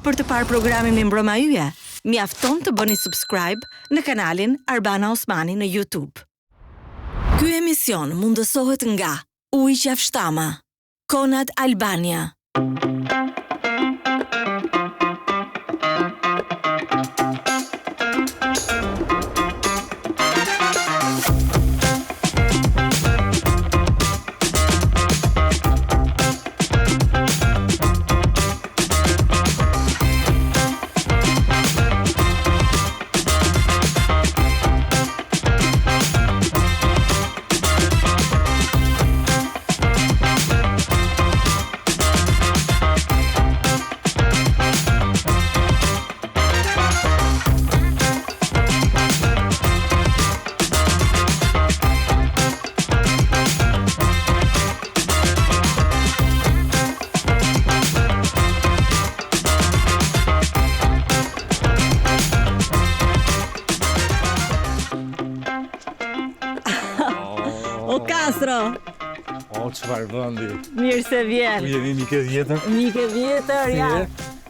Për të parë programin me Mbrëma Yje, mjafton të bëni subscribe në kanalin Arbana Osmani në YouTube. Ky emision mundësohet nga Ujë Qafshtama, Konad Albania. Çfarë vendi? Mirë se vjen. Ku jeni mike vjetër? Mike vjetër,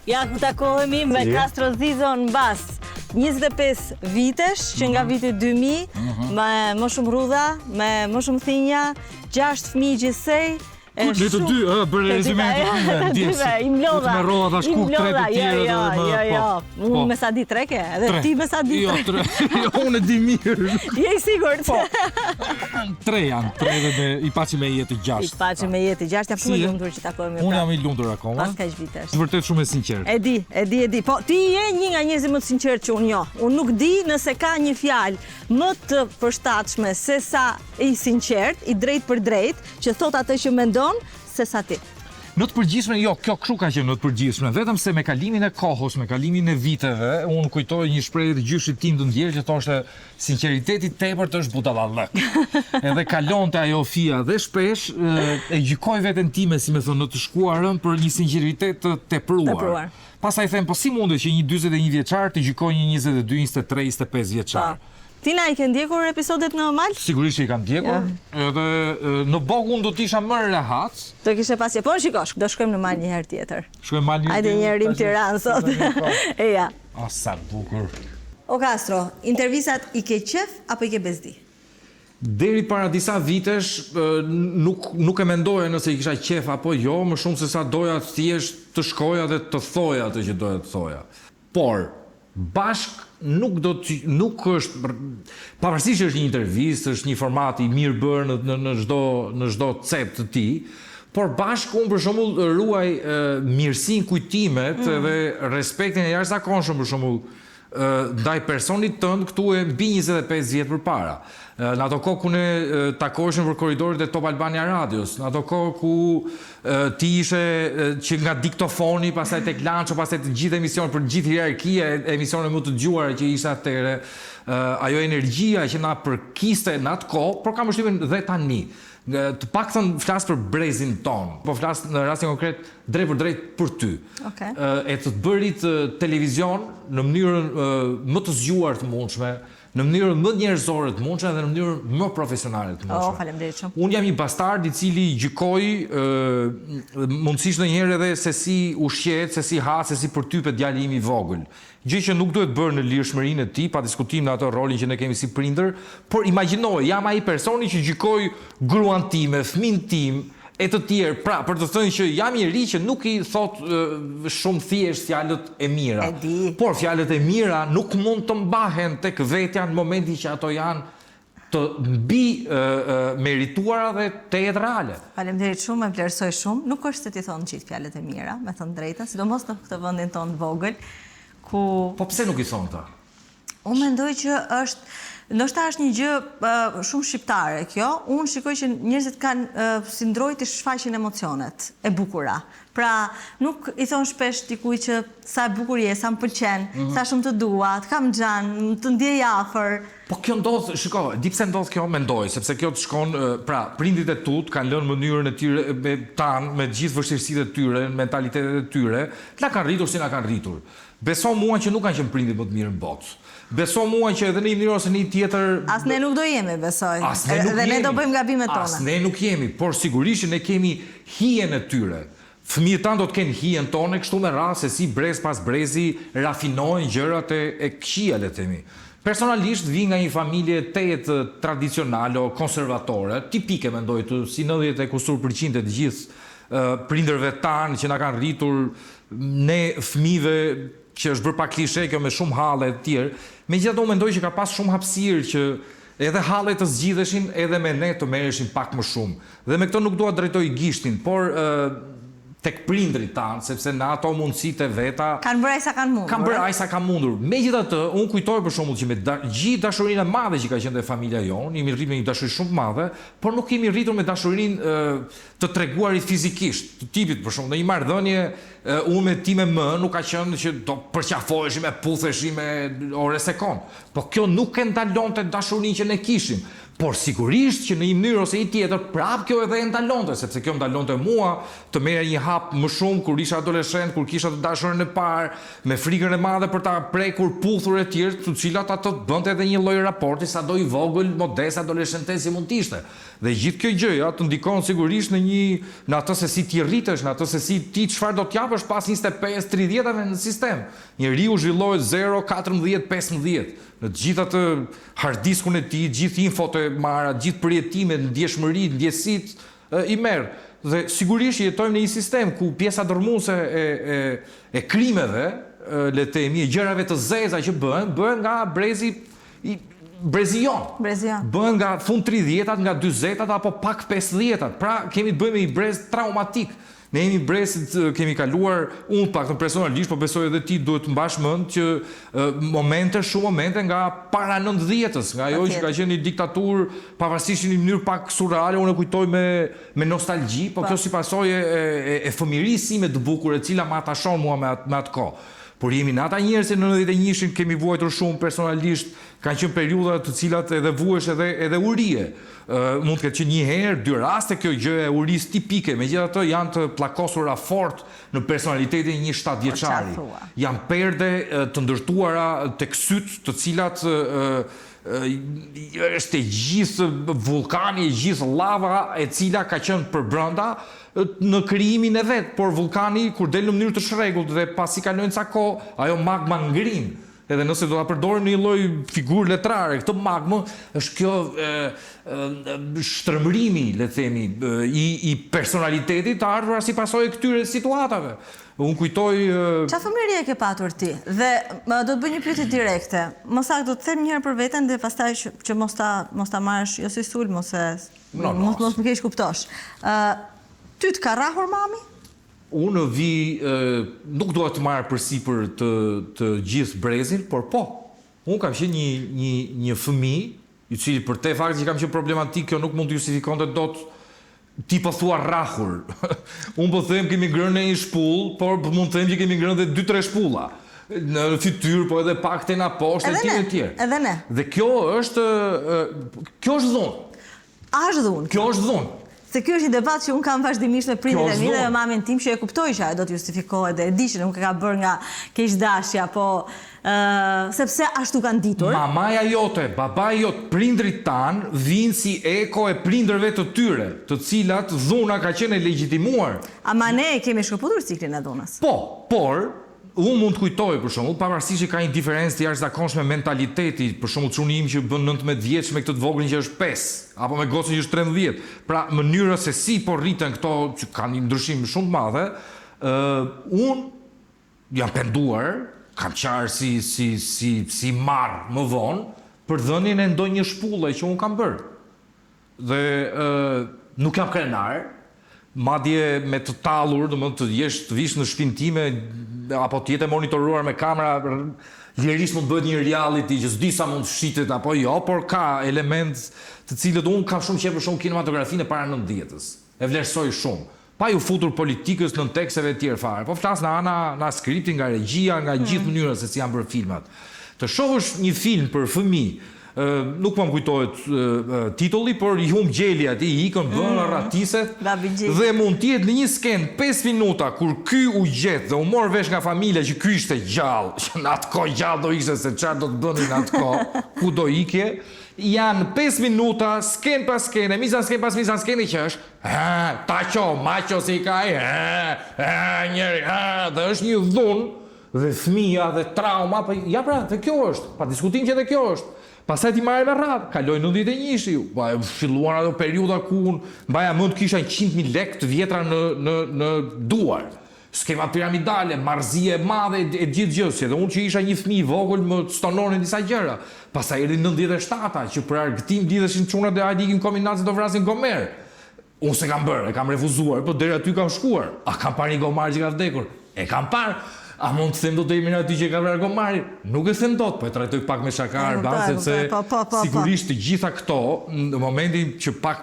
ja ku takohemi me Castro Zizon mbas 25 vitesh, që nga viti 2000, me më shumë rrudha, me më shumë thinja, 6 fëmijë gjithsej. Ne të dy, për rezimentin i mlodha. Me rroha tash ku tre të tjerë. Jo. Unë me sa di 3 ke, edhe ti me sa di 3. Jo, unë e di mirë. Je i sigurt? 3 janë, 3 dhe i paci me jetë 6. I paci me jetë 6, jam shumë i lumtur që takohemi. Unë jam i lumtur akoma. Pas kaq vitesh. Vërtet shumë e sinqert. E di. Po ti je një nga njerëzit më të sinqertë që unë njoh. Unë nuk di nëse ka një fjalë më të përshtatshme se sa i sinqert, i drejt për drejt, që thot atë që mendon se sa ti. Në të përgjithshme, jo, kjo kështu ka qenë në të përgjithshme, vetëm se me kalimin e kohës, me kalimin e viteve, unë kujtoj një shprehje të gjyshit tim të ndjerë që thoshte sinqeriteti tepërt është budallallëk. Edhe kalonte ajo fia dhe shpesh e gjykoj veten time, si më thon, në të shkuarën për një sinqeritet të tepruar. Pastaj them, po si mundet që një 41 vjeçar të gjykojë një 22, 23, 25 vjeçar? Tina, i ke ndjekur episodet në mal? Sigurisht që i kam ndjekur. Edhe në Bogë unë do t'isha më rehat. Do kishe pasje. Po shikosh, do shkojmë në mal një herë tjetër. Shkojmë mal një herë tjetër. Hajde një herë në Tiranë sot. Eja. Sa bukur. O Castro, intervistat i ke qef apo i ke bezdi? Deri para disa vitesh nuk e mendoja nëse i kisha qef apo jo, më shumë se sa doja thjesht të shkoja dhe të thoja atë që doja të thoja. Por bashk nuk është, pavarësisht që është një intervistë, është një format i mirë bërë në çdo cep të tij, por bashkë unë për shembull ruaj mirësinë, kujtimet dhe respektin e jashtëzakonshëm për shembull ndaj personit tënd këtu e mbi 25 vjet përpara. Në ato kohë ku ne takoheshim për korridorit e Top Albania Radios, në ato kohë ku ti ishe që nga diktofoni, pastaj tek lanço, pastaj të gjithë emisionet për gjithë hierarkia e emisionet më të dëgjuara që ishte atëherë, ajo energjia që na përkiste në atë kohë, por kam përshtypjen dhe tani. Të paktën flas për brezin ton, po flas në rastin konkret drejt për drejt për ty. E të bërit televizion në mënyrën më të zgjuar të mundshme, në mënyrën më njerëzore të mundshme dhe në mënyrën më profesionale të mundshme. Faleminderit shumë. Unë jam një bastard i cili gjykoj mundësisht ndonjëherë edhe se si ushqet, se si ha, se si përtypet djali im i vogël. Gjë që nuk duhet bërë në lirshmërinë e tij, pa diskutim në atë rolin që ne kemi si prindër, por imagjinoj, jam ai personi që gjykoj gruan time, fëmin tim, e të tjerë, pra, për të thënë që jam i ri që nuk i thot shumë thjesht fjalët e mira. Por fjalët e mira nuk mund të mbahen tek vetja në momentin që ato janë të mbi merituara dhe teatrale. Faleminderit shumë, më vlerësoj shumë. Nuk është se ti thon gjithë fjalët e mira, me thënë drejtën, sidomos në këtë vendin tonë të vogël, ku po pse nuk i thon ta? Unë mendoj që ndoshta është një gjë shumë shqiptare kjo. Unë shikoj që njerëzit kanë si ndrojë të shfaqin emocionet e bukura. Pra, nuk i thon shpesh dikujt që sa e bukur je, sa më pëlqen, sa shumë të dua, të kam xhan, të ndjej afër. Po kjo ndodh, shiko, di pse ndodh kjo, mendoj, sepse kjo të shkon, pra, prindit e tut kanë lënë mënyrën e tyre me tan, me gjithë vështirësitë e tyre, mentalitetet e tyre, t'la kanë rritur si na kanë rritur. Beso mua që nuk kanë qenë prindit më të mirë në botë. Beso mua që edhe në një mënyrë ose një tjetër... As ne nuk do jemi, besoj. Dhe ne do bëjmë gabimet tona. As ne nuk jemi, por sigurisht ne kemi hijen e tyre, Fëmijët tanë do të kenë hijen tonë kështu me radhë se si brez pas brezi rafinojnë gjërat e këqija, le të themi. Personalisht vi nga një familje tetë tradicionale o konservatore, tipike mendoj të si 90% të gjithë prindërve tanë që na kanë rritur ne fëmijëve, që është bërë pak klishe kjo me shumë halle të tjerë. Megjithatë unë mendoj që ka pas shumë hapësirë që edhe hallet të zgjidheshin edhe me ne të merreshin pak më shumë. Dhe me këto nuk dua të drejtoj gishtin, por tek prindrit tanë, sepse në ato mundësitë e veta Kanë bërë ai sa kanë mundur. Kanë bërë ai sa ka mundur. Megjithatë, unë kujtoj për shembull që me gjithë dashurinë e madhe që ka qenë te familja jonë, jemi rritur me një dashuri shumë të madhe, por nuk kemi rritur me dashurinë të treguarit fizikisht, të tipit për shembull, në një marrëdhënie unë me ti me më nuk ka qenë që do përqafoheshim e putheshim me ore sekond. Po kjo nuk e ndalonte dashurinë që ne kishim. Por sigurisht që në një mënyrë ose një tjetër, prap kjo edhe e ndalonte, sepse kjo ndalonte mua të merr një hap më shumë kur isha adoleshent, kur kisha të dashurën e parë, me frikën e madhe për ta prekur puthur e tjerë, të cilat ato bënte edhe një lloj raporti sado i vogël, modest, adoleshentes si mund të ishte. Dhe gjithë kjo gjëja të ndikon sigurisht në atë se si ti rritesh, në atë se si ti çfarë do të japësh pas 25-30-ave në sistem. Njeriu zhvillohet 0, 14, 15. Në të gjitha të harddiskun e tij, gjithë infot e marra, gjithë përjetimet, ndjeshmëritë, ndjesitë i merr. Dhe sigurisht jetojmë në një sistem ku pjesa dërmuese e krimeve, le të themi, gjërave të zeza që bëhen nga brezi jon. Bëhen nga fund 30-tat, nga 40-tat apo pak 50-tat. Pra kemi të bëjmë me një brez traumatik. Ne jemi brezit, kemi kaluar, unë pak të personalisht, po besoj edhe ti duhet të mbash mend që shumë momente nga para 90-s, nga ajo që ka qenë një diktaturë pavarësisht në një mënyrë pak surreale, unë e kujtoj me nostalgji, po kjo si pasojë e fëmirisë sime të bukur, e cila më atashon mua me atë kohë. Por jemi në ata njerëz që në 91-shin kemi vuajtur shumë personalisht, kanë qenë periudha të cilat edhe vuhesh edhe urie. Mund të ketë që një herë, 2 raste kjo gjë e urisë tipike, megjithatë janë të pllakosura fort në personalitetin e një 7 vjeçari. Janë perde të ndërtuara tek syt, të cilat është e gjithë vulkani, e gjithë lava e cila ka qenë përbrenda në krijimin e vet, por vulkani kur del në mënyrë të shregullt dhe pasi kalojnë ca kohë, ajo magma ngrin. Edhe nëse do ta përdorim në një lloj figurë letrare, këtë magmë është kjo shtrëmërimi, le të themi, i personalitetit të ardhur si pasojë këtyre situatave. Unë kujtoj Çfarë fëmijërie e ke patur ti? Dhe do të bëj një pyetje direkte. Më saktë do të them një herë për veten dhe pastaj që mos ta marrësh jo si sul, mos më keq kuptosh. Ty të ka rrahur mami? Unë nuk dua të marrë përsipër të gjithë brezin, por po. Unë kam qenë një fëmijë, i cili për te fakt që kam qenë problematik, kjo nuk mund të justifikonte dot ti po thua rrahur. Unë po them kemi ngrënë në një shpull, por mund të them që kemi ngrënë dhe 2-3 shpulla. Në fytyrë, po edhe pak te na poshtë e tjerë. Edhe ne. Dhe kjo është dhunë. A është dhunë? Kjo është dhunë. Se kjo është një debat që unë kam vazhdimisht me prindërit e mi dhe me mamin tim që e kuptoj që ajo do të justifikohet dhe e di që nuk e ka bërë nga keqdashja, po sepse ashtu kanë ditur. Mamaja jote, babai jot, prindrit tanë vinë si eko e prindërve të tyre, të cilat dhuna ka qenë e legjitimuar. Ama ne kemi shkëputur ciklin e dhunës. Po, por unë mund të kujtoj për shembull, pavarësisht që ka një diferencë të jashtëzakonshme mentaliteti, për shembull çuni im që bën 19 vjeç me këtë të voglin që është 5, apo me gocën që është 13. Pra mënyra se si po rriten këto që kanë një ndryshim shumë të madhe, unë jam penduar, kam qarë si marr më vonë për dhënien e ndonjë shpulle që unë kam bërë. Dhe nuk jam krenar, madje me të tallur, domethënë të vish në shtëpinë time apo të jetë monitoruar me kamera, lirisht mund të bëhet një reality që s'di sa mund shitet apo jo, por ka element të cilët unë kam shumë qejf për shumë kinematografinë para 90-s. E vlerësoj shumë. Pa ju futur politikës në teksteve të tjerë fare, po flas në ana skripti, nga regjia, nga gjithë mënyra se si janë bërë filmat. Të shohësh një film për fëmijë Nuk më kujtohet titulli, por i humb gjeli aty, i ikën vëna ratiset dhe mund t'jetë në një skenë 5 minuta kur ky u gjet dhe u mor vesh nga familja që ky ishte gjallë, që në atë kohë gjallë do ishte se çfarë do të bëni në atë kohë, ku do ikje, janë 5 minuta, skenë pas skene, mizanskene pas mizanskene që është taço, maço si ka njëri, dhe është një dhunë dhe fëmia dhe trauma, ja pra, dhe kjo është, pa diskutim që dhe kjo është. Pastaj ti marrë me radhë, kaloi 91-shi, filluan ato periudha ku mbaja mend kisha 100.000 lekë të vjetra në duar. Skema piramidale, marrëzie e madhe e gjithë gjë, si edhe unë që isha një fëmijë i vogël më stononin disa gjëra. Pastaj erdhi 97-a që për argëtim lidheshin çunat dhe hajde ikin kombinatet do vrasin Gomer. Unë se kam bërë, e kam refuzuar, por deri aty kam shkuar. A kam parë një gomar që ka vdekur? E kam parë. A mund të them do të jemi në aty që ka vrarë gomari? Nuk e them dot, po e trajtoj pak me shaka Arban, sepse sigurisht të gjitha këto, në momentin që pak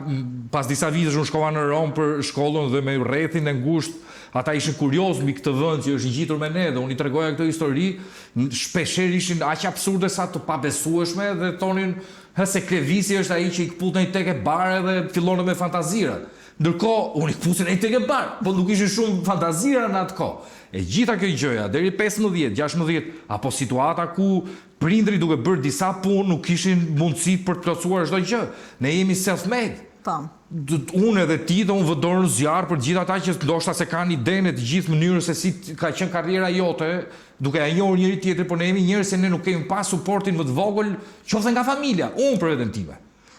pas disa vitesh unë shkova në Rom për shkollën dhe me rrethin e ngushtë, ata ishin kurioz mbi këtë vend që është ngjitur me ne dhe unë i tregoja këtë histori, shpeshherë ishin aq absurde sa të pabesueshme dhe thonin se Klevisi është ai që i kputën tek e bare dhe fillon me fantazira. Ndërkohë unë i kpusin ai tek e bare, po nuk ishin shumë fantazira në atë kohë. E gjitha kjo gjëja, deri 15, 16, apo situata ku prindri duke bërë disa punë nuk kishin mundësi për të plotësuar çdo gjë. Ne jemi self-made. Unë edhe ti dhe unë vë dorë në zjarr për gjithë ata që ndoshta se kanë idenë të gjithë mënyrës se si ka qenë karriera jote, duke e njohur njëri tjetrin, por ne jemi njerëz se ne nuk kemi pas suportin më të vogël, qoftë nga familja, unë për veten time.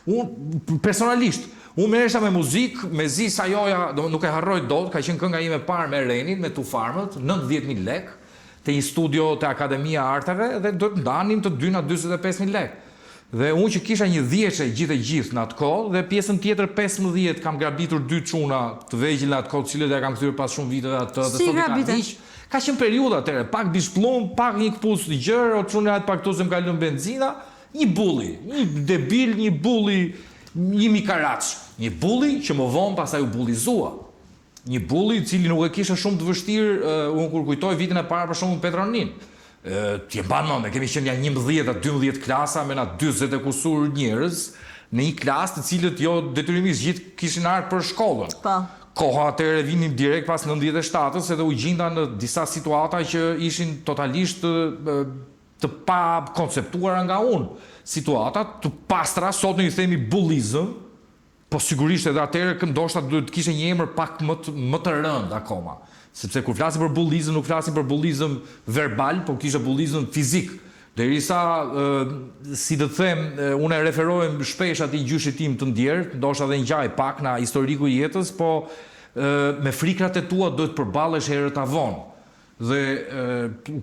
Unë personalisht unë merresha me muzikë, me zi Sajoja, nuk e harroj dot, ka qenë kënga ime parë me Renin, me Tufarmët, 90.000 lekë, te një studio te Akademia e Arteve dhe do të ndanim të dyna 45.000 lekë. Dhe unë që kisha një 10 gjithë në atë kohë dhe pjesën tjetër 15 kam grabitur 2 çuna të vegjël në atë kohë, të cilët ja kam kthyer pas shumë viteve atë dhe sot i kam hiq. Ka qenë periudha atëre, pak bishpllum, pak një kputz të gjërë, o çuna pak këtu se më kalon benzina, një bulli, një debil, një bulli, një mikaraç, një bulli që më vonë pastaj u bullizua. Një bulli i cili nuk e kisha shumë të vështirë, unë kur kujtoj vitin e parë për shembull Petronin. Ti e mban mend, kemi qenë ja 11-12 klasa me na 40 e kusur njerëz në një klasë të cilët jo detyrimisht gjithë kishin ardhur për shkollën. Koha atëherë vinim direkt pas 97-s edhe u gjinda në disa situata që ishin totalisht të pa konceptuara nga unë. Situata të pastra, sot ne i themi bullizëm, po sigurisht edhe atëherë ndoshta duhet të kishte një emër pak më të rënd akoma. Sepse kur flasim për bullizëm, nuk flasim për bullizëm verbal, por kishte bullizëm fizik. Derisa, si të them, unë e referohem shpesh atij gjyshit tim të ndjerë, ndoshta edhe ngjaj pak nga historiku i jetës, po me frikrat e tua duhet përballesh herët avon. Dhe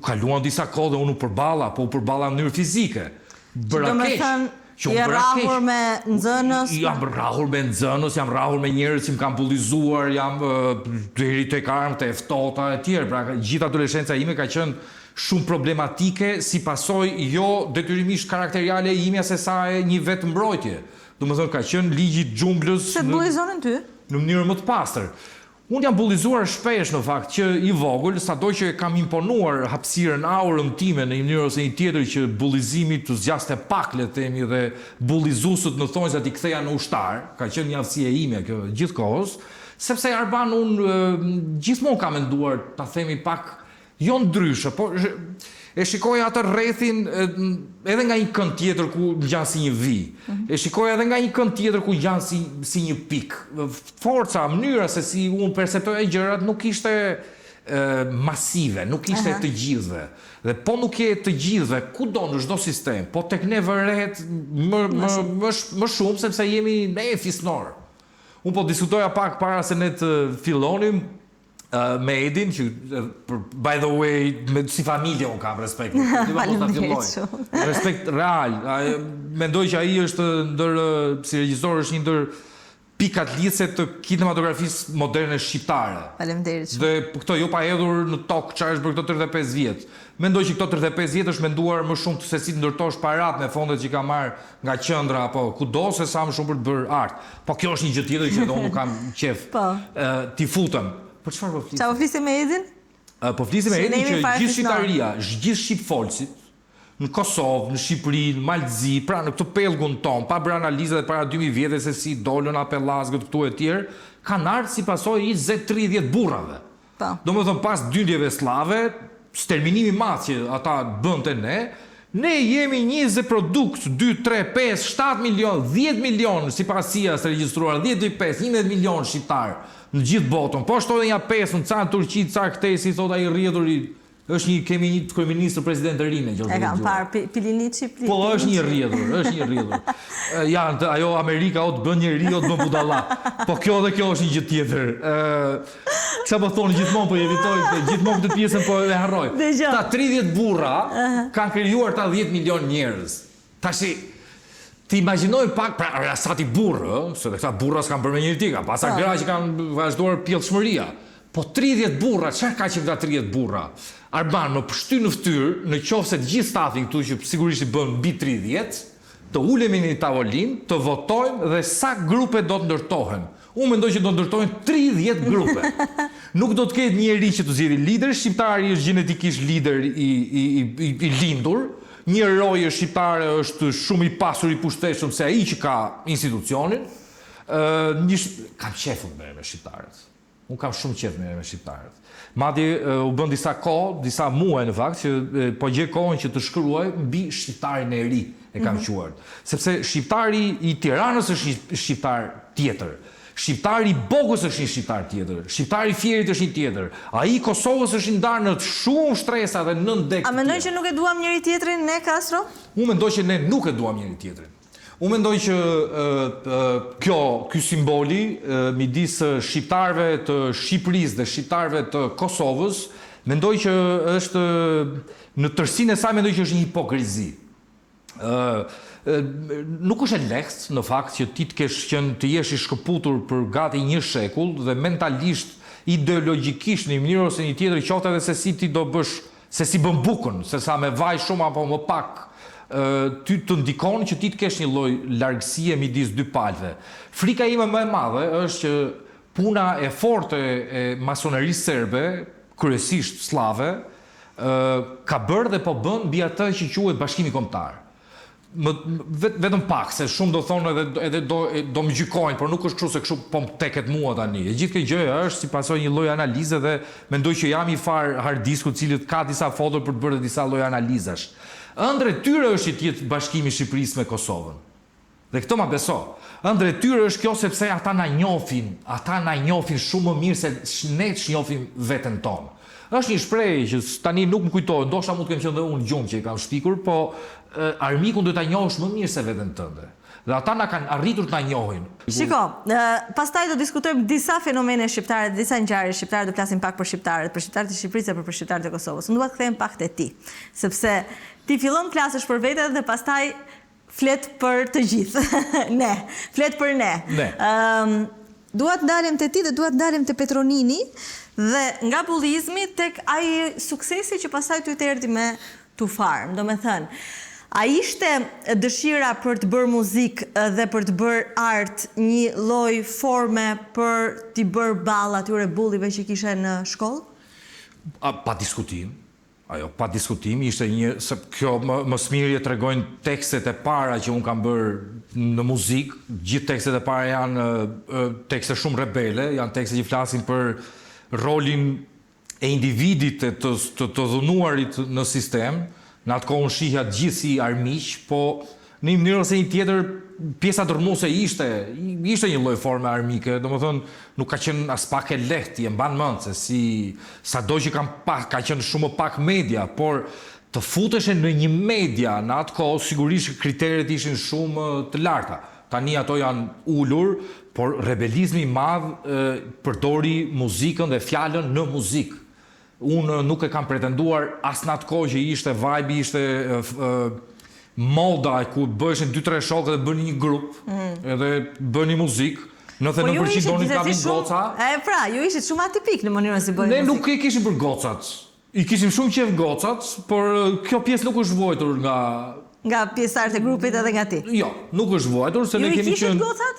kaluan disa kohë dhe unë u përballa, po u përballa në mënyrë fizike. Bëra keq. Je rrahur me nxënës? Jam rrahur me nxënës, jam rrahur me njerëz që më kanë bullizuar, jam deri tek armët e ftohta e tjerë. Pra, gjithë adoleshenca ime ka qenë shumë problematike si pasojë jo detyrimisht karakteriale e imja se sa e një vetë mbrojtje. Domethënë ka qenë ligji i xhunglës. Se bullizonin ty? Në mënyrë më të pastër. Unë jam bullizuar shpesh në fakt që i vogël, sado që kam imponuar hapësirën, aurën time në një mënyrë ose një tjetër që bullizimi të zgjaste pak le të themi dhe bullizuesët në thonjza i ktheja në ushtar, ka qenë një aftësi e ime kjo gjithkohës, sepse Arban unë gjithmonë kam menduar, ta themi pak jo ndryshe, por e shikoja atë rrethin edhe nga një kënd tjetër ku ngjan si një vi. E shikoja edhe nga një kënd tjetër ku ngjan si një pik. Forca, mënyra se si unë perceptoja gjërat nuk ishte masive, nuk ishte të gjithëve. Dhe po nuk je të gjithëve, kudo në çdo sistem, po tek ne vërehet më shumë sepse jemi ne fisnor. Unë po diskutoja pak para se ne të fillonim me Edin, që, by the way, si familje unë kam respekt. Respekt real. Mendoj që ai është si regjisor është një ndër pikat lidhëse të kinematografisë moderne shqiptare. Faleminderit. Dhe këto jo pa hedhur në tokë çfarë është për këto 35 vjet. Mendoj që këto 35 vjet është menduar më shumë se si të ndërtosh parat me fondet që ka marrë nga qendra apo kudo se sa më shumë për të bërë art. Po kjo është një gjë tjetër që unë kam qef. Ti futem. Për çfarë po flisim? Çfarë po flisim me Edin? Po flisim me Edin që gjithë shqiptaria, gjithë shqipfolësit në Kosovë, në Shqipëri, në Malzi, pra në këtë pellgun ton, pa bërë analizat e para 2000 vjetë se si dolën apellazgët këtu e tjerë, kanë ardhur si pasojë 20-30 burrave. Domethënë pas dyndjeve slave, sterminimi i madh që ata bënte ne jemi 20 produkt, 2, 3, 5, 7 milion, 10 milion sipas CIA-s regjistruar, 10-5, 11 milion shqiptar në gjithë botën. Po ashtu edhe ja 5 në ca Turqi, ca këtej si thot ai rrjedhuri. Kemi një kryeministër president të rinë. E kam parë Pilinici. Po është një rrjedhur. Ajo Amerika o të bën njeri o të bën budalla. Po kjo është një gjë tjetër. Çfarë po thonë gjithmonë po evitoj, gjithmonë këtë pjesën po e harroj. Ta 30 burra kanë krijuar ta 10 milion njerëz. Tashi ti imagjinoj pak pra sa ti burrë, se këta burra s'kan bërë me njëri tika, pas gra që kanë vazhduar pjellshmëria. Po 30 burra, çfarë ka që këta 30 burra? Arban, më pështy në fytyrë, në qoftë se të gjithë stafin këtu që sigurisht i bën mbi 30, të ulemi në një tavolinë, të votojmë dhe sa grupe do të ndërtohen. Unë mendoj që do të ndërtohen 30 grupe. Nuk do të ketë njeri që të zgjidhë lider, shqiptari është gjenetikisht lider i lindur, një roje shqiptare është shumë i pasur i pushtetshëm se ai që ka institucionin. Kam qefur me shqiptarët. Unë kam shumë qef me shqiptarët. Madje u bën disa kohë, disa muaj në fakt, që po gjej kohën që të shkruaj mbi shqiptarin e ri, e kam quajtur. Sepse shqiptari i Tiranës është një shqiptar tjetër. Shqiptari i Bogës është një shqiptar tjetër. Shqiptari i Fierit është një tjetër. Ai i Kosovës është ndarë në shumë shtresa dhe nën dek. A mendoj që nuk e duam njëri tjetrin ne, Castro? Unë mendoj që ne nuk e duam njëri tjetrin. Unë mendoj që ky simboli midis shqiptarëve të Shqipërisë dhe shqiptarëve të Kosovës, mendoj që është në tërësinë e saj mendoj që është një hipokrizi. Nuk është e lehtë në fakt që ti të jesh i shkëputur për gati një shekull dhe mentalisht, ideologjikisht në një mënyrë ose një tjetër qoftë edhe se si ti do bësh, se si bën bukën, se sa me vaj shumë apo më pak. Ty të ndikon që ti të kesh një lloj largësie midis dy palëve. Frika ime më e madhe është që puna e fortë e masonerisë serbe, kryesisht slave, ka bërë dhe po bën mbi atë që quhet Bashkimi Kombëtar. Vetëm pak, se shumë do thonë edhe do më gjykojnë, por nuk është kështu se kështu po më teket mua tani. E gjithë kjo gjë është si pasojë një lloj analize dhe mendoj që jam i far hard disku i cili ka disa foto për të bërë disa lloj analizash. Ëndër e tyre është i tjetë bashkimi Shqipërisë me Kosovën. Dhe këto ma beso. Ëndër e tyre është kjo sepse ata na njohin shumë më mirë se ne njohim veten tonë. Është një shprehje që tani nuk më kujtohet, ndoshta mund të kem qenë edhe unë gjumë që i kam shpikur, po armikun duhet ta njohësh më mirë se veten tënde. Dhe ata na kanë arritur të na njohin. Shiko, pastaj do diskutojmë disa fenomene shqiptare, disa ngjarje shqiptare, do flasim pak për shqiptarët e Shqipërisë dhe për shqiptarët e Kosovës. Unë dua të kthehem pak te ti, sepse ti fillon flasësh për vete dhe pastaj flet për të gjithë. Flet për ne. Dua të dalim te ti dhe dua të dalim te Petronini dhe nga bullizmi tek ai suksesi që pastaj ty të erdhi me Tufarm. Domethënë, a ishte dëshira për të bërë muzikë dhe për të bërë art një lloj forme për t'i bërë ballë atyre bullive që kishe në shkollë? Pa diskutim. Ajo, pa diskutim, ishte se kjo më smiri e tregojnë tekstet e para që unë kam bërë në muzikë. Gjithë tekstet e para janë tekste shumë rebele, janë tekste që flasin për rolin e individit të dhunuarit në sistem. Në atë kohë unë shihja gjithë si armiq, po në një mënyrë ose një tjetër pjesa dërmuese ishte një lloj forme armike, domethënë nuk ka qenë as pak e lehtë, e mban mend se si sado që ka qenë shumë pak media, por të futesh në një media në atë kohë sigurisht kriteret ishin shumë të larta. Tani ato janë ulur, por rebelizmi i madh përdori muzikën dhe fjalën në muzikë. Unë nuk e kam pretenduar as në atë kohë që ishte vibe, ishte moda ku bëheshin 2-3 shokë dhe bëni një grup, edhe bëni muzikë. 99% donin të kapin goca. Pra, ju ishit shumë atipik në mënyrën si bëni muzikë. Ne nuk e kishim për gocat. I kishim shumë qef gocat, por kjo pjesë nuk është vojtur nga pjesëtarët e grupit edhe nga ti. Jo, nuk është vojtur se ne kemi qenë. Ju i kishit gocat?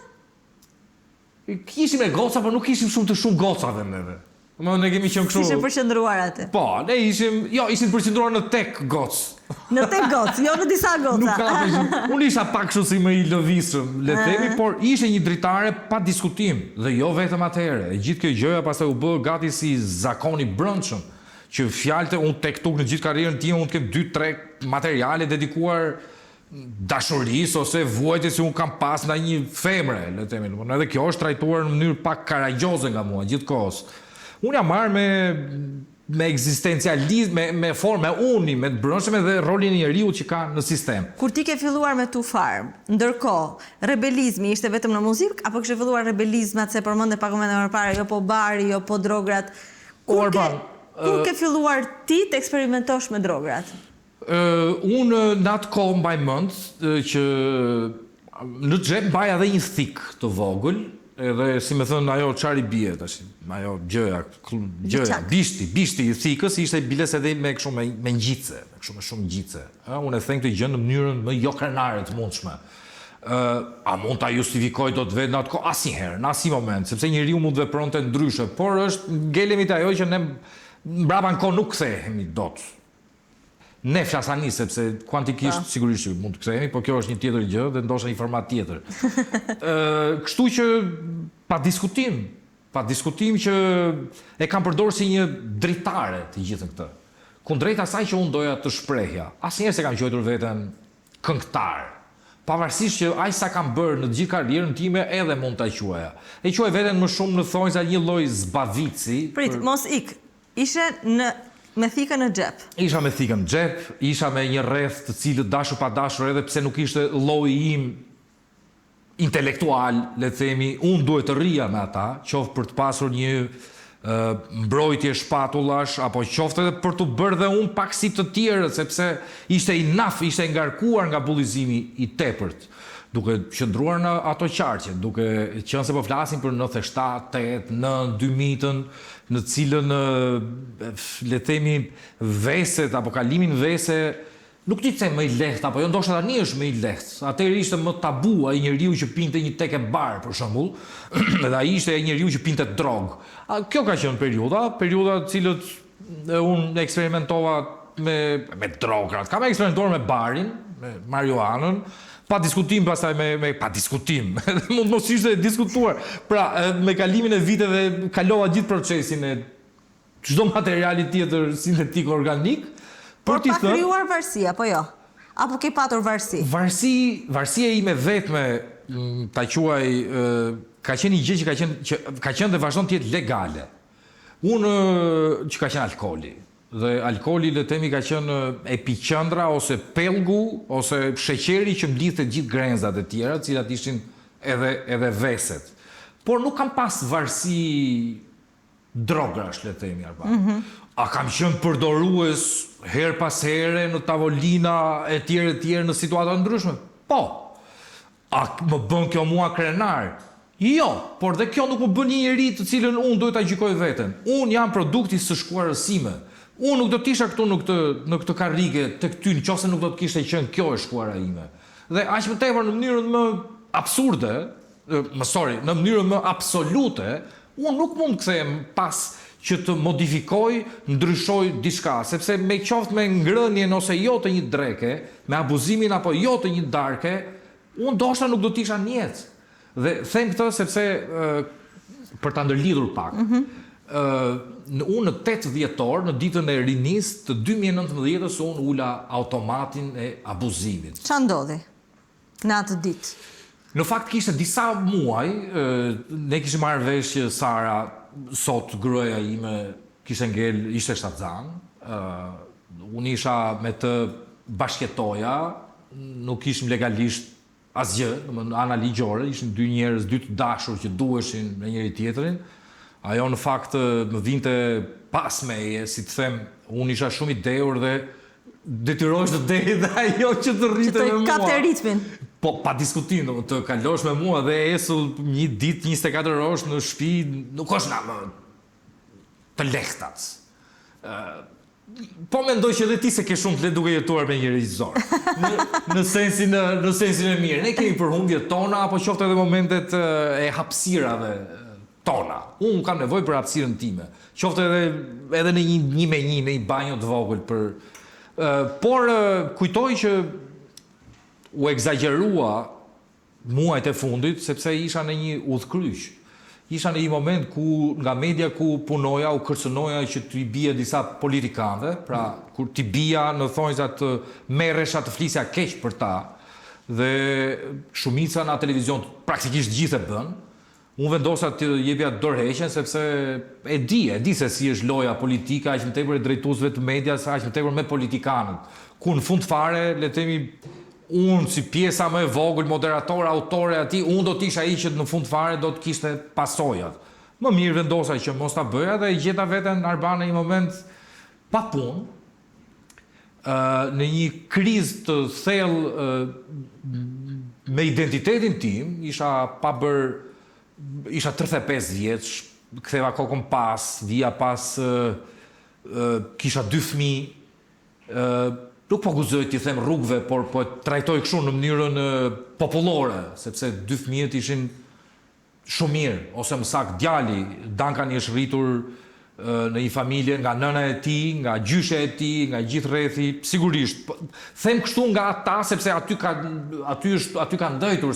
Kishim e goca, por nuk kishim shumë goca dhe neve. Ne kemi qenë kështu. Ishe përqendruar aty. Po, ne ishim përqendruar në tek gocë. Në tek gocë, jo në disa goca. Nuk ka, unë isha pak kështu si më i lëvizshëm, le të themi, por ishte një dritare pa diskutim dhe jo vetëm atëherë. E gjithë kjo gjëja pastaj u bë gati si zakoni brendshëm, që fjalët unë tek tuk në gjithë karrierën time unë kem 2-3 materiale dedikuar dashurisë ose vuajtjes që unë kam pas ndaj një femre, le të themi. Edhe kjo është trajtuar në mënyrë pak karagjoze nga mua gjithkohës. Unë jam marrë me ekzistencializm, me formë, me uni, me të brendshme dhe rolin e njeriu që ka në sistem. Kur ti ke filluar me Tu Farm, ndërkohë, rebelizmi ishte vetëm në muzikë apo kishe filluar rebelizmat se përmendë pak më parë, jo po bari, jo po drograt? Kur ke filluar ti të eksperimentosh me drograt? Unë në atë kohë mbaj mend që në xhep mbaj edhe një thik të vogël, edhe si më thënë ajo çari bie tash, ajo gjëja, bishti i thikës ishte biles edhe me kështu me ngjice, me shumë ngjice. Unë e them këtë gjë në mënyrën më jo krenare të mundshme. A mund ta justifikoj dot vetë në atë kohë? Asnjëherë, në asnjë moment, sepse njeriu mund të vepronte ndryshe, por është ngelemi te ajo që ne mbrapa në kohë nuk kthehemi dot. Ne flasani, sepse kuantikisht sigurisht mund të kthehemi, por kjo është një tjetër gjë dhe ndoshta një format tjetër. Kështu që pa diskutim që e kam përdorur si një dritare të gjithë këtë. Kundrejt asaj që unë doja të shprehja. Asnjëherë se kam quajtur veten këngëtar. Pavarësisht që aq sa kam bërë në të gjithë karrierën time edhe mund ta quaja. E quaj veten më shumë në thonjza një lloj zbavici. Prit, mos ik. Ishe me thikën në xhep. Isha me thikën në xhep, isha me një rreth të cilët dashur pa dashur edhe pse nuk ishte lloji im intelektual, le të themi, unë duhet të rrija me ata, qoftë për të pasur një mbrojtje shpatullash, apo qoftë edhe për të bërë dhe unë pak si të tjerët, sepse ishte ishte ngarkuar nga bullizimi i tepërt, duke qëndruar në ato qarqe, duke qenë se po flasim për 97, 8, 9, 2000-ën, në cilën, le të themi, veset, apo kalimin vese, nuk ti them më i lehtë, apo jo ndoshta tani është më i lehtë. Atëherë ishte më tabu ai njeriu që pinte një tek e bar, për shembull, dhe ai ishte ai njeriu që pinte drog. Kjo ka qenë periudha të cilët unë eksperimentova me drograt. Kam eksperimentuar me barin, me marijuanën, pa diskutim pastaj pa diskutim. Mund mos ishte diskutuar. Pra, me kalimin e viteve kalova gjithë procesin e çdo materiali tjetër sintetik organik. Por pa krijuar varësi, apo jo? Apo ke patur varësi? Varësia ime vetme, ta quaj, ka qenë një gjë që ka qenë dhe vazhdon të jetë legale. Unë që ka qenë alkooli. Dhe alkooli, le të themi, ka qenë epiqendra ose pellgu ose sheqeri që mblidhte gjithë grenzat e tjera, të cilat ishin edhe veset. Por nuk kam pas varësi drogash, le të themi, Arba. A kam qenë përdorues her pas here në tavolina e tjerë në situata ndryshme? Po. A më bën kjo mua krenar? Jo, por dhe kjo nuk më bën një njeri të cilën unë duhet ta gjykoj veten. Unë jam produkti së shkuarës sime. Unë nuk do të isha këtu në këtë karrige tek ty nëse nuk do të kishte qenë kjo e shkuara ime. Dhe aq më tepër në mënyrën më absurde, në mënyrën më absolute, unë nuk mund të kthehem pas që të modifikoj, ndryshoj diçka, sepse me qoftë me ngrënien ose jo të një dreke, me abuzimin apo jo të një darke, unë ndoshta nuk do të isha në jetë. Dhe them këtë sepse për ta ndërlidhur pak. Unë në 8 dhjetor, në ditën e rinisë të 2019-s, unë ula automatin e abuzimit. Ç'a ndodhi në atë ditë? Në fakt kishte disa muaj, ne kishim marrë vesh që Sara, sot gruaja ime kishte ngel, ishte shtatzan, unë isha me të bashkjetoja, nuk ishim legalisht asgjë, ana ligjore, ishin dy njerëz, dy të dashur që duheshin me njëri tjetrin. Ajo në fakt më vinte pas meje, si të them, unë isha shumë i dehur dhe detyrohesh të deri dhe ajo që të rritë me mua. Që të kapte ritmin. Po, pa diskutim, të kalosh me mua dhe esull një ditë 24 orësh në shtëpi, nuk është nga më të lehtat. Po mendoj që edhe ti se ke shumë të lehtë duke jetuar me një regjisor. Në sensin e mirë. Ne kemi përhumbjet tona, apo qoftë edhe momentet e hapësirave tona. Unë kam nevojë për hapësirën time. Qoftë edhe në një me një, në një banjo të vogël por kujtoj që u egzagerua muajt e fundit sepse isha në një udhkryq. Isha në një moment nga media ku punoja, u kërcënoja që t'i bie disa politikanëve, pra kur t'i bija në thonjza të merresha të flisja keq për ta, dhe shumica në televizion praktikisht gjithë e bën. Unë vendosa të jepja dorëheqjen sepse e di se si është loja politika, aq më tepër e drejtuesve të medias, aq më tepër me politikanët. Ku në fund fare, le të themi, unë si pjesa më e vogël, moderator, autore aty, unë do t'isha ai që në fund fare do të kishte pasojat. Më mirë vendosa që mos ta bëja dhe gjeta veten Arban në një moment pa punë, në një krizë të thellë me identitetin tim, isha 35 vjeç, ktheva kokën pas, vija pas, kisha 2 fëmijë, nuk po guxoj t'i them rrugëve, por po trajtoj kështu në mënyrën popullore, sepse 2 fëmijët ishin shumë mirë, ose më saktë djali, Dankani është rritur në një familje nga nëna e tij, nga gjyshe e tij, nga gjithë rrethi, sigurisht. Them kështu nga ata sepse aty ka ndëjtur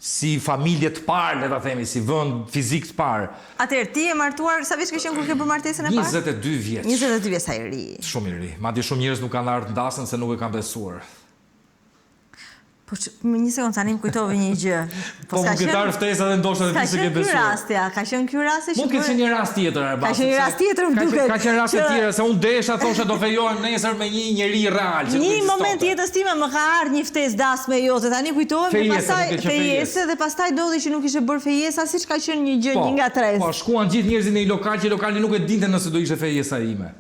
si familje të parë, le ta themi, si vend fizik të parë. Atëherë ti je martuar, sa vjeç ke qenë kur ke bërë martesën e parë? 22 vjeç. 22 vjeç, sa i ri. Shumë i ri. Madje shumë njerëz nuk kanë ardhur ndasën se nuk e kanë besuar. Po më një sekondë tani më kujtove një gjë. Po më ketar ftesa dhe ndoshta edhe ti se ke besuar. Ka qenë ky rasti që Mund ketë qenë një rast tjetër, Arban. Ka qenë një rast tjetër, më duket. Ka qenë raste tjera se unë desha thosha do fejohem nesër me një njeri real që një moment jetës time më ka ardhur një ftesë dasme jote. Tani kujtohem dhe pastaj fejese dhe pastaj ndodhi që nuk ishte bërë fejesa, siç ka qenë një gjë, një nga tre. Po, shkuan gjithë njerëzit në një lokal që lokali nuk e dinte nëse do ishte fejesa ime.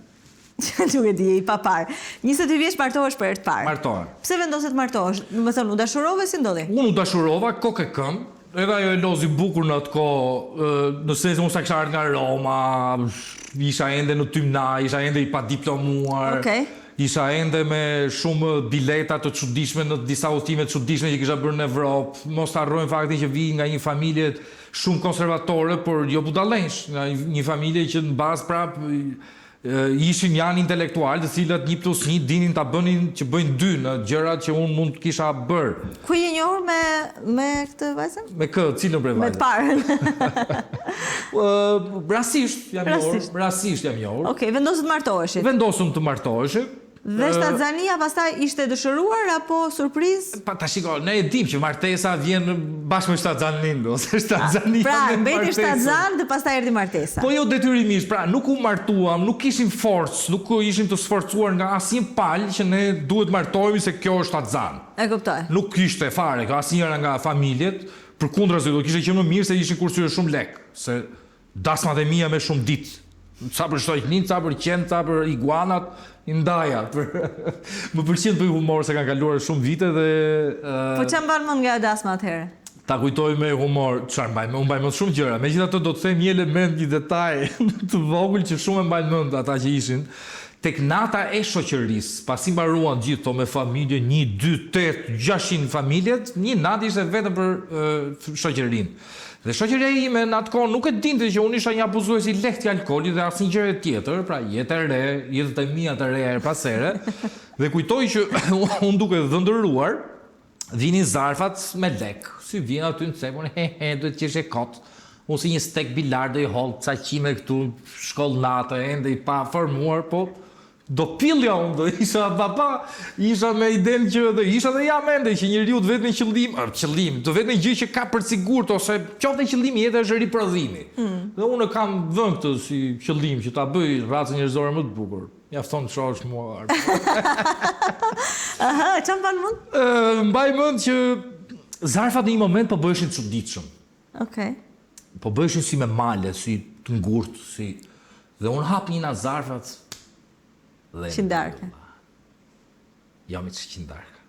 Nuk e di, i pa parë. 22 vjeç martohesh për herë të parë. Martohem. Pse vendose të martohesh? Do të thënë, u dashurove si ndodhi? Unë u dashurova kokë e këmbë, edhe ajo e lozi bukur në atë kohë, nëse unë sa kisha ardhur nga Roma, isha ende në Tymna, isha ende i padiplomuar. Okej. Isha ende me shumë bileta të çuditshme në disa udhëtime të çuditshme që kisha bërë në Evropë. Mos harrojmë faktin që vi nga një familje shumë konservatore, por jo budallensh, nga një familje që në bazë prapë ishin janë intelektual, të cilat 1+1 dinin ta bënin që bëjnë 2 në gjërat që unë mund të kisha bërë. Ku je njohur me këtë vajzën? Me cilën prej Me vajzën? të parën. Rastisht jam njohur. Okej, vendosët martoheshit. Vendosëm të martoheshim. Dhe shtatzania pastaj ishte dëshiruar apo surprizë? Ta shiko, ne e dim që martesa vjen bashkë me shtatzanin, ose shtatzania Pra, me mbeti martesën. shtatzan dhe pastaj erdhi martesa. Po jo detyrimisht, pra nuk u martuam, nuk ishim forcë, nuk ishim të sforcuar nga asnjë palë që ne duhet martohemi se kjo është shtatzan. E kuptoj. Nuk ishte fare, ka asnjëra nga familjet, përkundrazi do kishte qenë më mirë se ishin kursyer shumë lek, se dasmat e mia me shumë ditë. Sa për shtojknin, sa për qenë, sa për iguanat, i ndaja. Më pëlqen të bëj humor se kanë kaluar shumë vite dhe Po çfarë mban mend nga dasma atëherë? ta kujtoj me humor, çfarë mbaj, unë mbaj mend shumë gjëra. Megjithatë do të them një element, një detaj të vogël që shumë e mbajnë mend ata që ishin. Tek nata e shoqërisë, pasi mbaruan gjithë to me familje, 1, 2, 8, 600 familjet, një natë ishte vetëm për shoqërinë. Dhe shoqëria ime në atë kohë nuk e dinte që unë isha një abuzues i lehtë i alkoolit dhe asnjë gjë tjetër, pra jetë e re, jetët e mia të reja her pas here. Dhe kujtoj që unë duke dhëndëruar, vinin zarfat me lek. Si vjen aty në cepon, duhet që ishe kot. Unë si një stek bilardo i holl, ca qime këtu, shkollë natë, ende i pa formuar, po do pillja unë, do isha baba, isha me idenë që dhe isha dhe jam ende që njeriu të vetëm qëllim, të vetëm gjë që ka për sigurt ose qoftë qëllimi jetë është riprodhimi. Dhe unë kam vënë këtë si qëllim që ta bëj racën njerëzore më të bukur. Mjafton të shohësh mua. Aha, çfarë mban mend? Mbaj mend që zarfat në një moment po bëheshin të çuditshëm. Okej. Po bëheshin si me male, si të ngurtë, si dhe unë hap një nga zarfat dhe Qindarka. Jam i qindarka.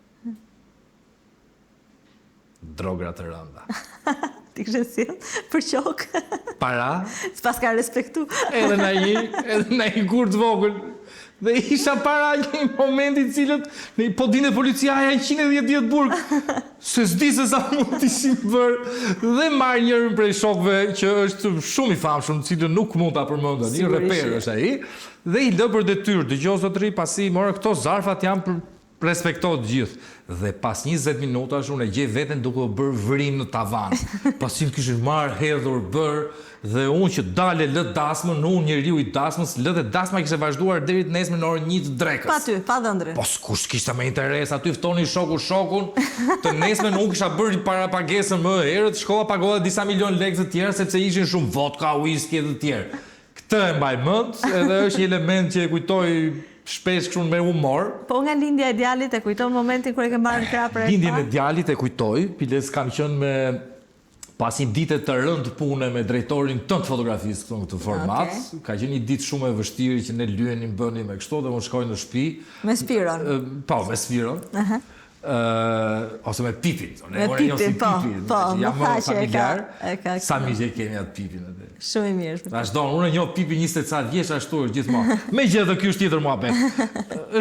Drogra të rënda. Ti kishe sjell për qok. Para, S'pas ka respektu. edhe në një gurt vogël, Dhe isha para një momenti cilët po dinë policia ja 110 vjet burg. Se s'di se sa mund t'ishim bërë. Dhe marr njërin prej shokëve që është shumë i famshëm, cilën nuk mund ta përmenda, një reper është ai, dhe i lë për detyrë. Dëgjoj zotëri, pasi morë këto zarfat janë për respektohet gjithë. Dhe pas 20 minutash unë e gjej veten duke u bërë vrim në tavan. Pasi më kishin marrë hedhur bër dhe unë që dale lë dasmën, unë njeriu i dasmës, lë dhe dasma kishte vazhduar deri të nesër në orën 1 të drekës. Pa ty, pa dhëndri. Po s'kush kishte më interes, aty ftoni shokun, të nesër unë kisha bërë para pagesën më herët, shkova pagova disa milion lekë të tjerë sepse ishin shumë vodka, whisky dhe të tjerë. Këtë e mbaj mend, edhe është një element që e kujtoj shpesh kështu me humor. Po nga lindja e djalit e kujton momentin kur e ke marrë krapër? Lindjen e djalit e kujtoj, piles kam qenë me pas një dite të rënd pune me drejtorin tënd fotografisë këtu në këtë format. Okay. Ka qenë një ditë shumë e vështirë që ne lyenim, bënim me kështu dhe unë shkoj në shtëpi. Me Spiron. Po, me Spiron. Ose me Pipin. Me Pipin, po, jam më më tha që familjar. ka. Sa mirë kemi atë Pipin atë. Shumë i mirë. Vazhdon, unë njoh Pipin 20 ca vjeç ashtu është gjithmonë. Megjithatë ky është tjetër muhabet.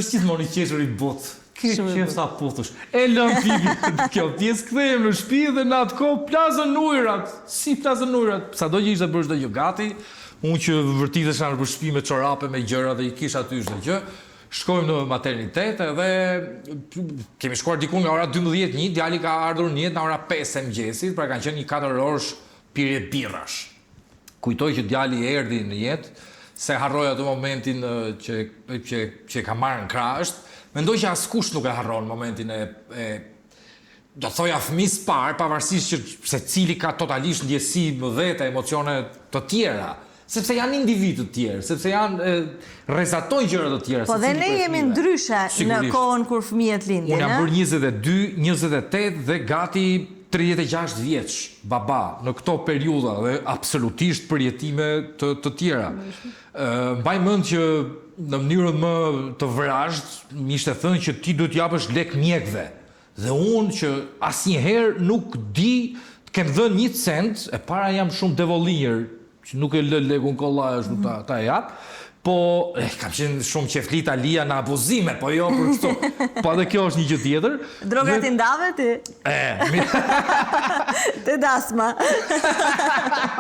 Është gjithmonë i qeshur i botë. Qef sa puthësh. E lëm Pipin kjo pjesë kthehem në shtëpi dhe në atë kohë plazën ujrat. Si plazën ujrat? Sado që ishte bërë çdo gjë gati, unë që vërtitesha në shtëpi me çorape, me gjëra dhe i kisha aty çdo gjë. Shkojmë në maternitet edhe kemi shkuar diku nga ora 12:01, djali ka ardhur në jetë nga ora 5 e mëngjesit, pra kanë qenë një 4 orësh pirje birrash. Kujtoj që djali erdhi në jetë, se harroj atë momentin që ka marrë në krah. Mendoj që askush nuk e harron momentin do thoja fëmis parë, pavarësisht që secili ka totalisht ndjesi më vete, emocione të tjera. Sepse janë individ të tjerë, sepse janë rrezatojnë gjëra të tjera. Po dhe ne jemi ndryshe në kohën kur fëmijët lindin. Unë jam bërë 22, 28 dhe gati 36 vjeç baba në këto periudha dhe absolutisht përjetime të tjera. Mbaj mend që në mënyrën më të vrazhd më ishte thënë që ti duhet japësh lek mjekëve. Dhe unë që asnjëherë nuk di të kem dhënë 1 cent, e para jam shumë devollinjër, që nuk e lë lekun kollaj ashtu ta jap. Po, kam qenë shumë qefli Italia në abuzime, po jo për kështu. Po edhe kjo është një gjë tjetër. Drogat i ndave ti? Te dasma.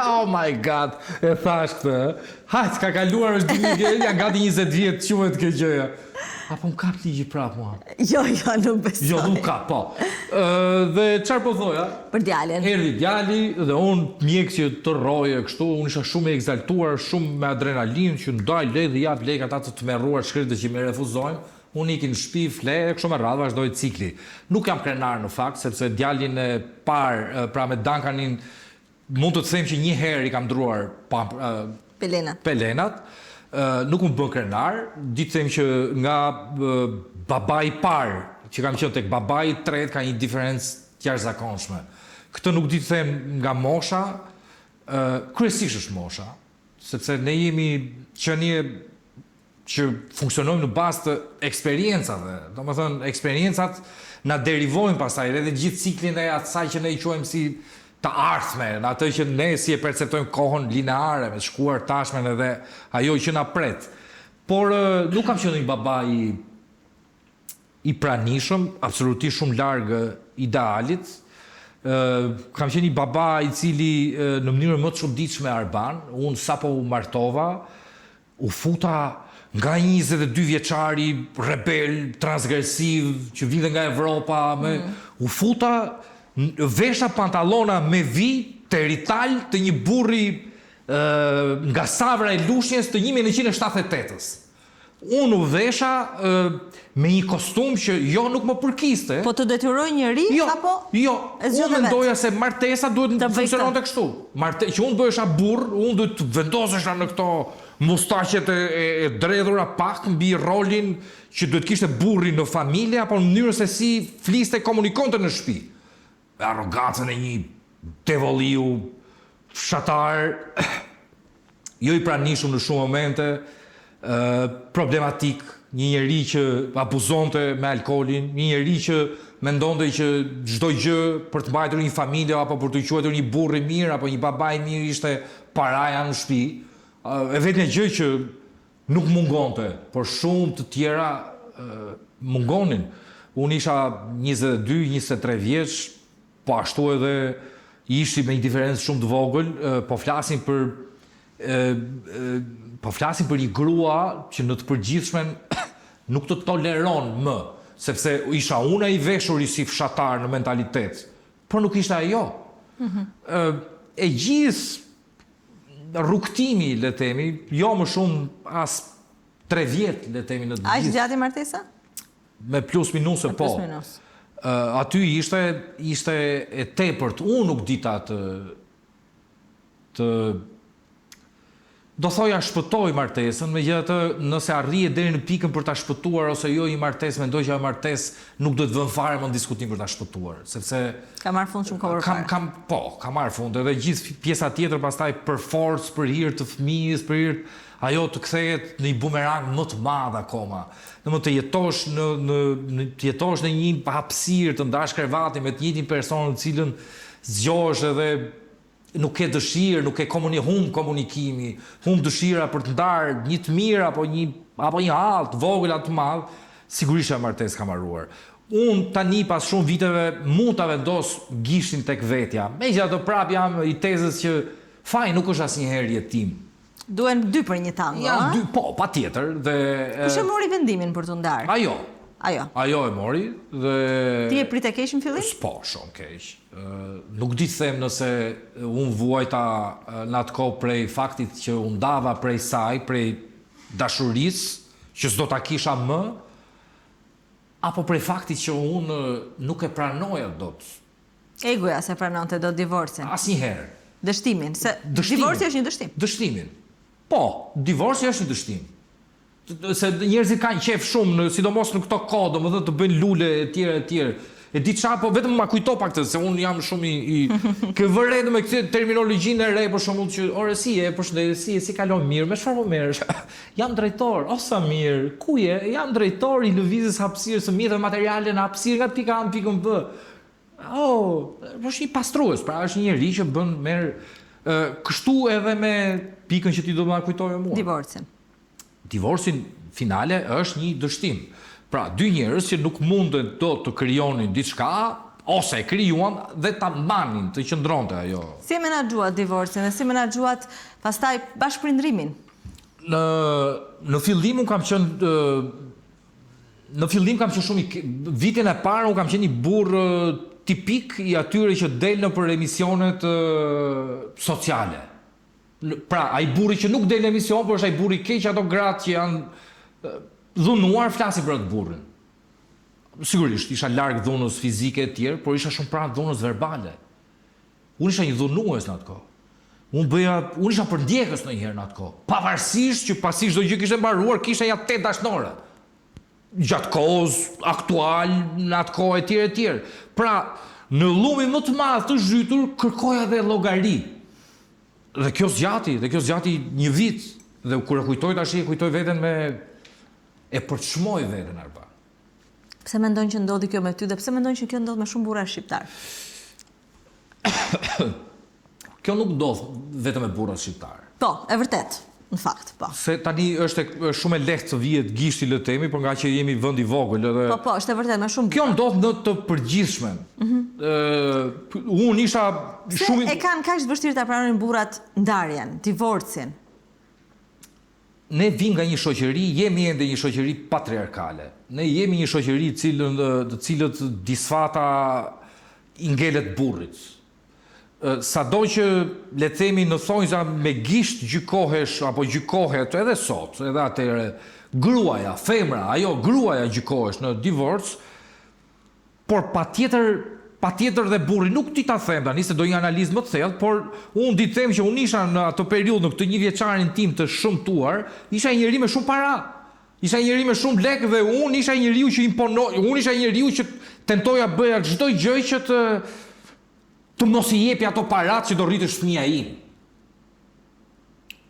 Oh my god, e thash këtë. Hajt, ka kaluar është 2000, janë gati 20 vjetë, quhet kjo gjëja. Apo më kap ligji prapë mua? Jo, nuk besoj. Jo, nuk ka, po. Dhe çfarë po thoja? Për djalin. Erdhi djali dhe unë mjek që të rroje kështu, unë isha shumë i egzaltuar, shumë me adrenalinë, që ndaj lek dhe jap lek ata të tmerruar shkretët që më refuzojnë. Unë iki në shtëpi, fle, kështu me radhë vazhdoi cikli. Nuk jam krenar në fakt, sepse djalin e parë, pra me Duncanin, mund të them që një herë i kam ndruar pelenat. Nuk më bën krenar, di të them që nga babai i parë, që kam qenë tek babai i tretë, ka një diferencë të jashtëzakonshme. Këtë nuk di të them nga mosha, kryesisht është mosha, sepse ne jemi qenie që funksionojmë në bazë të eksperiencave. Domethënë, eksperiencat na derivojnë pastaj edhe gjithë ciklin e asaj që ne i quajmë si të ardhme, në atë që ne si e perceptojmë kohën lineare, me shkuar tashmen edhe ajo që na pret. Por nuk kam qenë një baba i pranishëm, absolutisht shumë larg idealit. Kam qenë një baba i cili në mënyrë më të çuditshme arban. Unë sapo u martova, u futa nga 22 vjeçari rebel, transgresiv, që vinte nga Evropa, u futa vesha pantallona me vi të rital të një burri nga Savra e Lushnjës të 1978-s. Unë u vesha me një kostum që jo nuk më përkiste. Po të detyroj njëri, apo? Jo, unë mendoja se martesa duhet të funksiononte kështu. Që unë bëhesha burr, unë duhet të vendosesha në këto mustaqet e dredhura pak mbi rolin që duhet kishte burri në familje, apo në mënyrën se si fliste komunikonte në shtëpi. Arrogancën e një devolliu fshatar, jo i pranishëm në shumë momente, problematik, një njeri që abuzonte me alkoolin, një njeri që mendonte që çdo gjë për të mbajtur një familje apo për të quajtur një burr i mirë apo një baba i mirë ishte paraja në shtëpi. E vetmja gjë që nuk mungonte, por shumë të tjera mungonin. Unë isha 22-23 vjeç, po ashtu edhe ishi me një diferencë shumë të vogël, po flasim për një grua që në të përgjithshmen nuk të toleron më, sepse isha unë i veshur si fshatar në mentalitet, por nuk ishte ajo. E gjithë rrugtimi, le temi, jo më shumë as 3 vjet, le temi në të gjithë. Aq gjatë martesa? Me plus minus po. Plus minus. Aty ishte e tepërt. Unë nuk dita të do thoja shpëtoj martesën, megjithatë nëse arrije deri në pikën për ta shpëtuar ose jo një martesë, mendoj që ajo martesë nuk do të vënë fare më në diskutim për ta shpëtuar, sepse ka marrë fund shumë kohë parë. Ka marrë fund, edhe gjithë pjesa tjetër pastaj për forcë, për hir të fëmijës, për hir ajo të kthehet në një bumerang më të madh akoma. Domethënë të jetosh në një hapësirë të ndash krevati me të njëjtin person në cilën zgjohesh edhe nuk ke dëshirë, nuk ke komunikimi, humb dëshira për të ndarë një të mirë apo një hall të vogël apo të madh, sigurisht që martesë ka marruar. Unë tani pas shumë viteve mund ta vendos gishtin tek vetja. Megjithatë prap jam i tezës që faj nuk është asnjëherë jetim. Duhen 2 për një tango, ja, 2, po, patjetër. Kush e mori vendimin për të ndarë? Ajo e mori dhe... Ti e prit e keq në fillim? Po, shumë keq. Nuk di të them nëse unë vuajta në atë kohë prej faktit që unë dava prej saj, prej dashurisë, që s'do ta kisha më, apo prej faktit që unë nuk e pranoja dot. Egoja se pranonte dot divorcin? Asnjëherë. Dështimin, se divorci është një dështim. Dështimin. Po, divorci është një dështim. Se njerëzit kanë qef shumë, sidomos në këto kohë, domethënë të bëjnë lule etj. E di çfarë, po vetëm ma kujto pak këtë, se unë jam shumë ke vëre me këtë terminologjinë e re, për shembull që ore si e përshëndetje, si kalon mirë, me çfarë po merresh? Jam drejtor, o sa mirë. Ku je? Jam drejtor i lëvizjes hapësirës së mjeteve materiale në hapësirë nga pika A në pikën B. Është një pastrues, pra është një njerëz që bën merr kështu edhe me pikën që ti do të ma kujtoje mua. Divorcin finale është një dështim. Pra, 2 njerëz që nuk munden dot të krijonin diçka, ose e krijuan dhe ta mbanin, të qëndronte ajo. Si e menaxhuat divorcin dhe si menaxhuat pastaj bashkëprindrimin? Në fillim kam qenë shumë vitin e parë unë kam qenë një burr tipik i atyre që del në për emisionet sociale. Pra, ai burri që nuk del në emision, por është ai burri keq, ato gratë që janë dhunuar, flasin për atë burrin. Sigurisht, isha larg dhunës fizike e tjerë, por isha shumë pranë dhunës verbale. Unë isha një dhunues në atë kohë. Unë isha përndjekës ndonjëherë në atë kohë. Pavarësisht që pasi çdo gjë kishte mbaruar, kisha ja 8 dashnore. Gjatë kohës aktual, në atë kohë etj. Pra, në llumin më të madh të zhytur, kërkoja dhe llogari. Dhe kjo zgjati një vit. Dhe kur e kujtoj tash, e kujtoj veten me e përçmoj veten arba. Pse mendon që ndodhi kjo me ty dhe pse mendon që kjo ndodh me shumë burra shqiptar? Kjo nuk ndodh vetëm me burrat shqiptar. Po, e vërtet, në fakt, po. Se tani është shumë e lehtë të vihet gishti le temi, por nga që jemi vend i vogël edhe Po, është e vërtet me shumë. Kjo ndodh në të përgjithshmen. Unë isha shumë e kanë kaq të vështirë ta pranojnë burrat ndarjen, divorcin. Ne vim nga një shoqëri, jemi ende një shoqëri patriarkale. Ne jemi një shoqëri të cilët disfata i ngelet burrit. Sado që le të themi në thonjza me gisht gjykohesh apo gjykohet edhe sot, edhe atëherë gruaja, femra, gruaja gjykohesh në divorc, por patjetër dhe burri, nuk ti ta them tani se do një analizë më të thellë, por unë di të them që unë isha në ato periudhë në këtë 1 vjeçarin tim të shëmtuar, isha një njeri me shumë para. Isha një njeri me shumë lekë dhe unë isha një njeriu që imponoi, unë isha një njeriu që tentoja bëja çdo gjë që të mos i jepi ato parat që do rritësh fëmia im.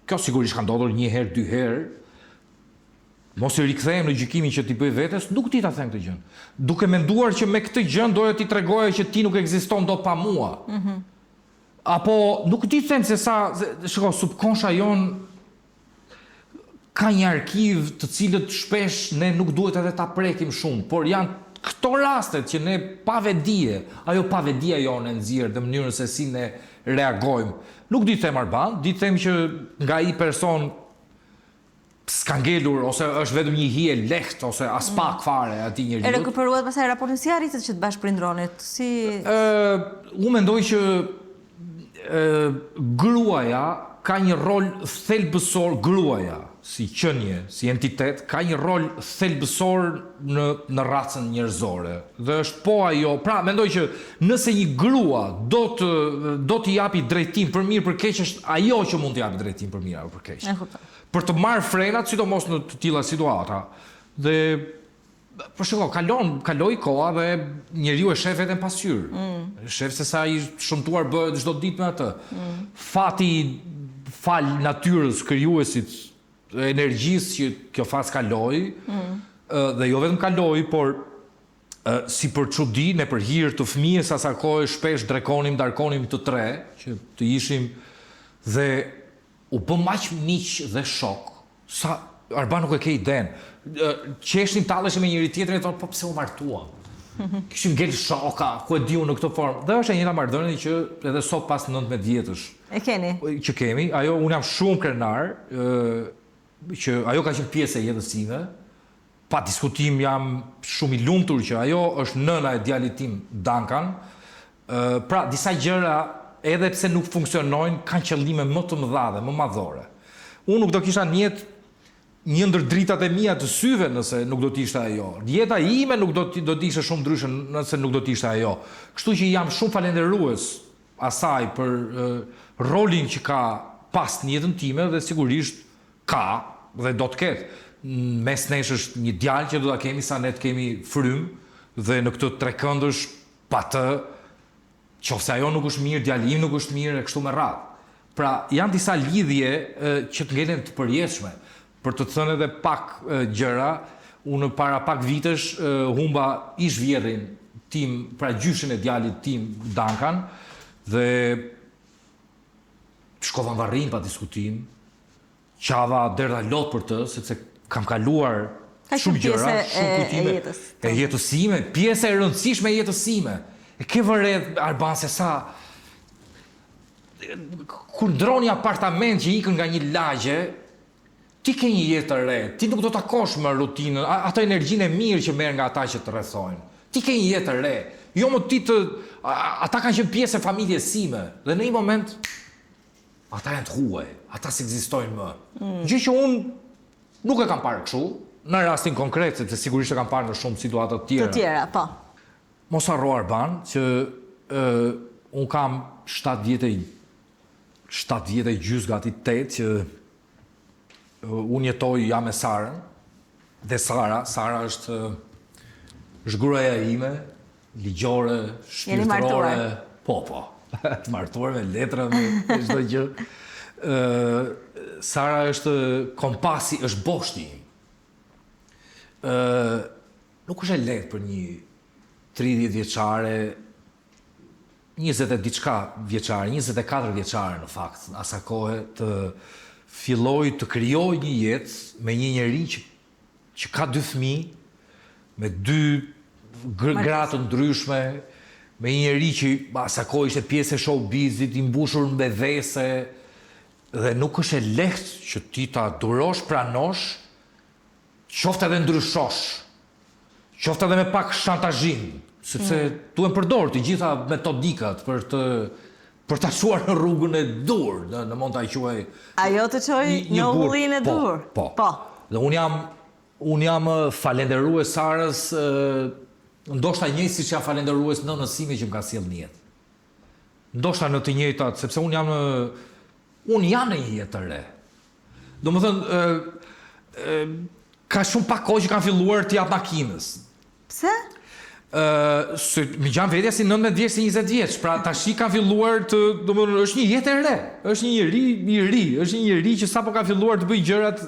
Kjo sigurisht ka ndodhur 1 herë, 2 herë. Mos i rikthehem në gjykimin që ti bëj vetes, nuk ti ta them këtë gjë. Duke menduar që me këtë gjë doja ti tregoja që ti nuk ekziston dot pa mua. Apo nuk ti them se sa, shiko, subkonsha jon ka një arkiv të cilët shpesh ne nuk duhet edhe ta prekim shumë, por janë këto rastet që ne pa vedije, ajo pa vedia jonë e nxjerr në mënyrën se si ne reagojmë. Nuk di të them Arban, di të them që nga ai person s'ka ngelur, ose është vetëm një hije lehtë, ose as pak fare atij njeriu. E rekuperuat pastaj raportin, si arritët që të bashkëprindronit? Unë mendoj që gruaja ka një rol thelbësor, gruaja si qenie, si entitet, ka një rol thelbësor në racën njerëzore. Dhe është po ajo, pra mendoj që nëse një grua do t'i japi drejtim për mirë për keq, është ajo që mund t'i japi drejtim për mirë apo për keq. Për të marrë frenat, sidomos në të tilla situata. Dhe për shkak kaloi koha dhe njeriu e shef vetëm pasqyr. Shef se sa i shëmtuar bëhet çdo ditë me atë. Fati fal natyrës, krijuesit, energjisë që kjo faz kaloi, dhe jo vetëm kaloi, por si për çudi, ne për hir të fëmijës asaj kohe shpesh darkonim të tre, që të ishim, dhe u bë maq miq dhe shok, sa Arban nuk e ke iden. Qeshnin, talleshim me njëri tjetrin e thonë, po pse u martuam? Kishim ngel shoka, ku e diu në këtë formë. Dhe është e njëjta marrëdhënie që edhe sot pas 19 vjetësh. E keni? Që kemi. Ajo, unë jam shumë krenar, që ajo ka qenë pjesë e jetës time. Pa diskutim jam shumë i lumtur që ajo është nëna e djalit tim Duncan. Pra, disa gjëra, edhe pse nuk funksionojnë, kanë qëllime më të mëdha dhe më madhore. Unë nuk do kisha në jetë një ndër dritat e mia të syve nëse nuk do t'ishte ajo. Jeta ime nuk do t'ishte shumë ndryshe nëse nuk do t'ishte ajo. Kështu që jam shumë falendërues asaj për rolin që ka pas në jetën time dhe sigurisht ka dhe do të ketë. Mes nesh është një djalë që do ta kemi sa ne të kemi frym dhe në këtë trekëndësh pa të, qofse ajo nuk është mirë, djali im nuk është mirë e kështu me radhë. Pra janë disa lidhje që të ngelen të përjetshme. Për të thënë edhe pak gjëra, unë para pak vitesh humba ishvjerrin tim, pra gjyshin e djalit tim Duncan, dhe shkova në Varrin pa diskutim, qava derda lot për të, sepse kam kaluar shumë gjëra, shumë kujtime e jetës sime, pjesë e rëndësishme e jetës sime. E ke vëred, Arban, se sa kur ndroni apartament që ikën nga një lagje, ti ke një jetë të re, ti nuk do të takosh me rutinën, atë energjinë e mirë që merr nga ata që të rrethojnë. Ti ke një jetë të re, jo më ata kanë qenë pjesë e familjes sime, dhe në një moment, ata janë të huaj, ata s'ekzistojnë më. Gjë që unë nuk e kam parë kështu, në rastin konkret, sepse sigurisht e kam parë në shumë situata të tjera. Të tjera, po. Mos harro Arban, që unë kam 7 vjet e gjys gati 8 që unë jetoj jam me Sarën, dhe Sara është gruaja ime, ligjore, shpirtërore. Po, të martuar me letra, me çdo gjë. Sara është kompasi, është boshti im. Nuk është e lehtë për një 30 vjeçare, 20 e diçka vjeçare, 24 vjeçare në fakt, asa kohë të filloj të krijoj një jetë me një njeri që ka 2 fëmijë, me 2 gra të ndryshme, me një njeri që asa kohë ishte pjesë e showbizit, i mbushur me vese, dhe nuk është e lehtë që ti ta durosh, pranosh, qoftë edhe ndryshosh, qoftë edhe me pak shantazhim, sepse duhen përdor të gjitha metodikat për ta çuar në rrugën e dur, në mund ta quaj. Ajo të çoj në rrugën e dur. Po. Dhe unë jam falendërues Sarës, ndoshta njëjtë siç jam falendërues nënës sime që më ka sjellë në jetë. Ndoshta në të njëjtat, sepse unë jam në një jetë të re. Domethënë, ka shumë pak kohë që kanë filluar të jap makinës. Pse? Mi gjam vetja si 19 vjeç si 20 vjeç, pra tash i ka filluar domethënë është një jetë e re, është një njeri, është një njeri që sapo ka filluar të bëjë gjërat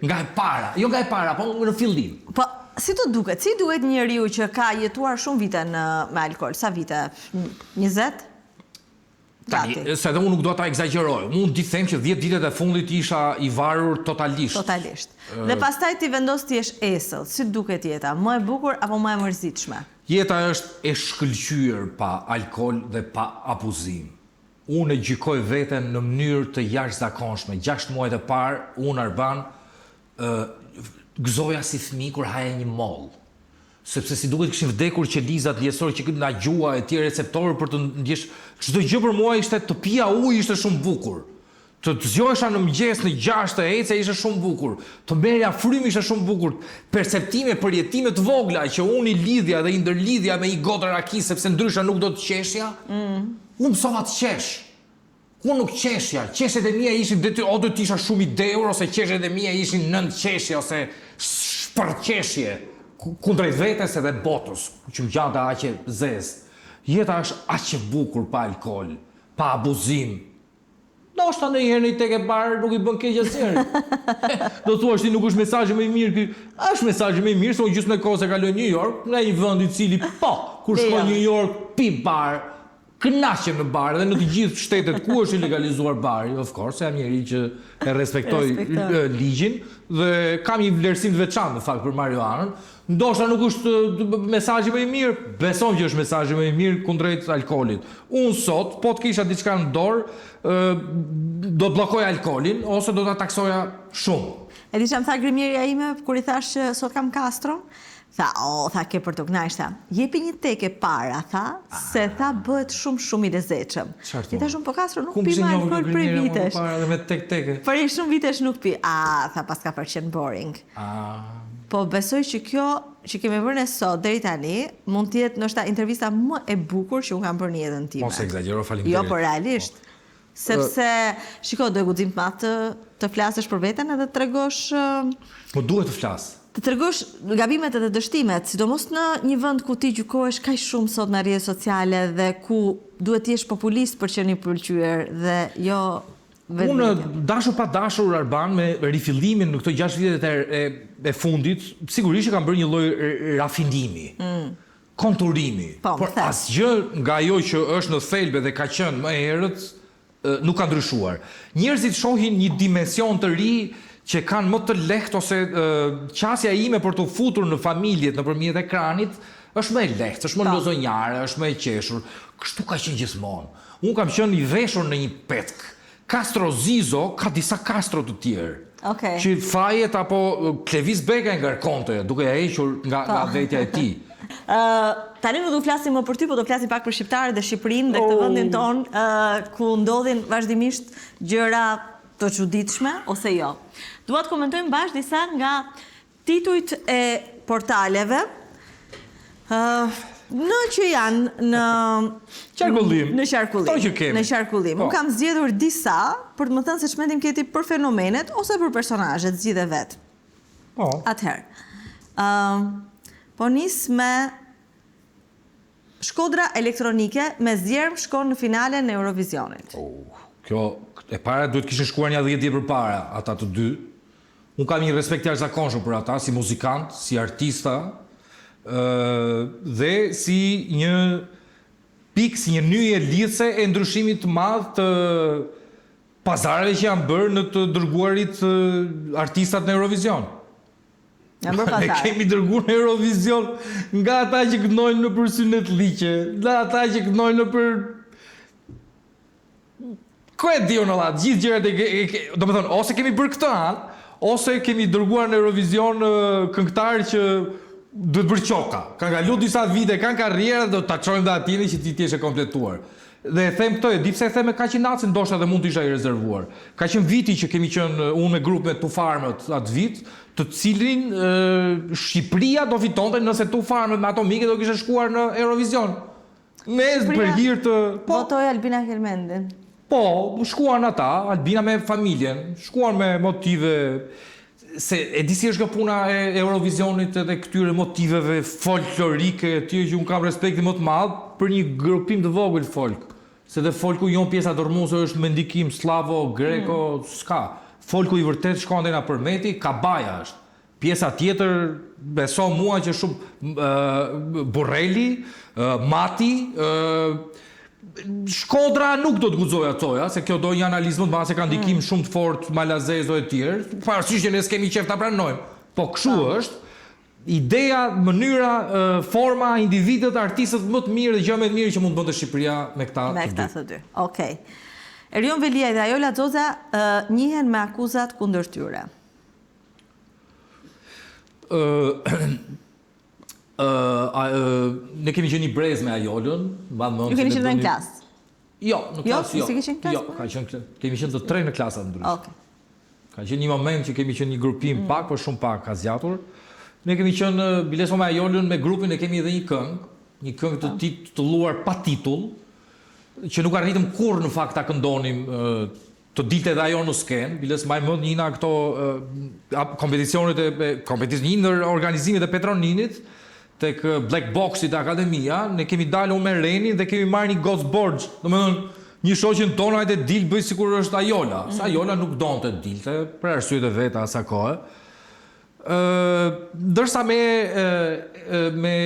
nga e para, jo nga e para, po në fillim. Po, si të duket? Si duhet njeriu që ka jetuar shumë vite me alkool? Sa vite? 20? Gati. Se edhe unë nuk do ta egzagjeroj. Unë di them që 10 ditët e fundit isha i varur totalisht. Totalisht. Dhe pastaj ti vendos ti jesh esëll. Si duket jeta? Më e bukur apo më e mërzitshme? Jeta është e shkëlqyer pa alkool dhe pa abuzim. Unë e gjykoj veten në mënyrë të jashtëzakonshme. 6 muajt e parë, unë Arban, gëzoja si fëmijë kur haja një moll. Sepse si duket kishin vdekur qelizat ligjësor që nga gjua e tjerë receptorë për të ndjesh çdo gjë për mua ishte të pija ujë ishte shumë bukur. Të zgjohesha në mëngjes në 6 të ece ishte shumë bukur. Të merja frymë ishte shumë bukur. Perceptime për jetime të vogla që unë i lidhja dhe i ndërlidhja me i gotë raki sepse ndryshe nuk do të qeshja. Unë mësova të qesh. Unë nuk qeshja. Qeshet e mia ishin o do të isha shumë i deur ose qeshet e mia ishin 9 qeshje ose shpërqeshje. Kundrejt vetes edhe botës, që më gjanta aqe zezë. Jeta është aqe bukur pa alkool, pa abuzim. Do është ta në herë një tek e barë nuk i bën keq asnjëri. Do thua ti nuk është mesazhi më i mirë ky. Është mesazhi më i mirë se unë gjysmë kohë se kaloj në New York, në një vend i cili kur shkoj në New York pi bar, kënaqem në bar dhe në të gjithë shtetet ku është i legalizuar bari, of course, jam njeri që e respektoj ligjin dhe kam një vlerësim të veçantë në fakt për marijuanën. Ndoshta nuk është mesazhi më i mirë, besoj që është mesazhi më i mirë kundrejt alkoolit. Unë sot, po të kisha diçka në dorë, do të bllokoj alkoolin ose do ta taksoja shumë. E di çam tha grimierja ime kur i thash që sot kam kastron? Tha, ke për të kënaqur, tha. Jepi një tek e para, tha, se tha bëhet shumë i lezetshëm. I thash po kastron nuk pi më alkool për vitesh. Para me tek. Për shumë vitesh nuk pi. Tha paska përqen boring. Po besoj që kjo që kemi bërë ne sot deri tani mund të jetë ndoshta intervista më e bukur që un kam bërë në jetën time. Mos egzagjero, faleminderit. Jo, por realisht. Sepse shiko, do e guxim të madh të flasësh për veten edhe të tregosh Po duhet të flas. Të tregosh gabimet edhe dështimet, sidomos në një vend ku ti gjykohesh kaq shumë sot në rrjetet sociale dhe ku duhet të jesh populist për qenë i pëlqyer dhe jo Unë dashur pa dashur Arban me rifillimin në këto 6 vitet e fundit, sigurisht që kam bërë një lloj rafinimi, konturimi, por asgjë nga ajo që është në thelbe dhe ka qenë më herët nuk ka ndryshuar. Njerëzit shohin një dimension të ri që kanë më të lehtë ose qasja ime për të futur në familjet nëpërmjet ekranit është më e lehtë, është më lozonjare, është më e qeshur. Kështu ka qenë gjithmonë. Unë kam qenë i veshur në një petk. Castro Zizo ka disa Castro të tjerë. Që fajet apo Klevis Beka ngarkonte, duke ja hequr nga vetja e tij. Tani nuk do flasim më për ty, po do flasim pak për shqiptarët dhe Shqipërinë dhe këtë vendin ton ku ndodhin vazhdimisht gjëra të çuditshme ose jo. Dua të komentojmë bashkë disa nga titujt e portaleve që janë në qarkullim. Në qarkullim. Unë kam zgjedhur disa për të më thënë se çmendim keti për fenomenet ose për personazhet, zgjidhe vet. Atëherë. Po nis me Shkodra elektronike me zgjerm shkon në finalen e Eurovisionit. Kjo e para duhet kishin shkuar një 10 ditë përpara ata të dy. Unë kam një respekt të jashtëzakonshëm për ata si muzikant, si artista. Dhe si një pikë, si një nyje lidhse e ndryshimit të madh të pazareve që janë bërë në të dërguarit artistat në Eurovision. Ne kemi dërguar në Eurovision nga ata që këndojnë në për synet liqe, nga ata që këndojnë në për ku e diun alla, gjithë gjërat do të thonë ose kemi bërë këtë anë, ose kemi dërguar në Eurovision këngëtarë që duhet bërë qoka. Kanë kalu disa vite, kanë karrierë dhe do ta çojmë dhe atini që ti t'jesh e kompletuar. Dhe e them këto, e di pse e them me kaq inacin, ndoshta edhe mund të isha i rezervuar. Ka qenë viti që kemi qenë unë me grup me Tu Farmët atë vit, të cilin Shqipëria do fitonte nëse Tu Farmët me Atomike do kishte shkuar në Eurovision. Për hir të votoi Albina Helmendin. Po, shkuan ata, Albina me familjen, shkuan me motive. Se e di si është nga puna e Eurovisionit edhe këtyre motiveve folklorike e tjere që unë kam respekti më të madh për një grupim të vogël folk. Se dhe folku jon pjesa dorëmuese është me ndikim slavo, greko, s'ka. Folku i vërtet shkon deri na Përmeti, Kabaja është. Pjesa tjetër beso mua që shumë Borrelli, Mati, Shkodra nuk do të guxoja thoja, se kjo do një analizë më të madhe, se ka ndikim shumë të fortë Malazezo e tjerë. Pavarësisht që ne s'kemi qef ta pranojmë. Po kështu është. Ideja, mënyra, forma, individët, artistët më të mirë dhe gjë më të mirë që mund të bënte Shqipëria me këta të dy. Okej. Erion Velia dhe Ajola Xoza njihen me akuzat kundër tyre. Ne kemi qenë një brez me Ajolën, ju keni qenë në klasë? Jo, në klasë jo. Si keni qenë në klasë? Kemi qenë të tre në klasa ndryshe. Okej. Ka qenë një moment që kemi qenë një grupim pak, por shumë pak ka zgjatur. Ne kemi qenë bileso me Ajolën, me grupin e kemi edhe një këngë të titulluar pa titull, që nuk arritëm kur në fakt ta këndonim të dilte dhe ajo në skenë, biles maj mend një nga këto kompeticionet një ndër organizimit e Petroninit, tek Black Boxit e Akademia, ne kemi dalë unë me Renin dhe kemi marrë një gocë borxh. Domethënë, një shoqën tonë hajde dil bëj sikur është Ajola. Sa Ajola nuk donte dilte për arsyet e veta asa kohë. Ndërsa me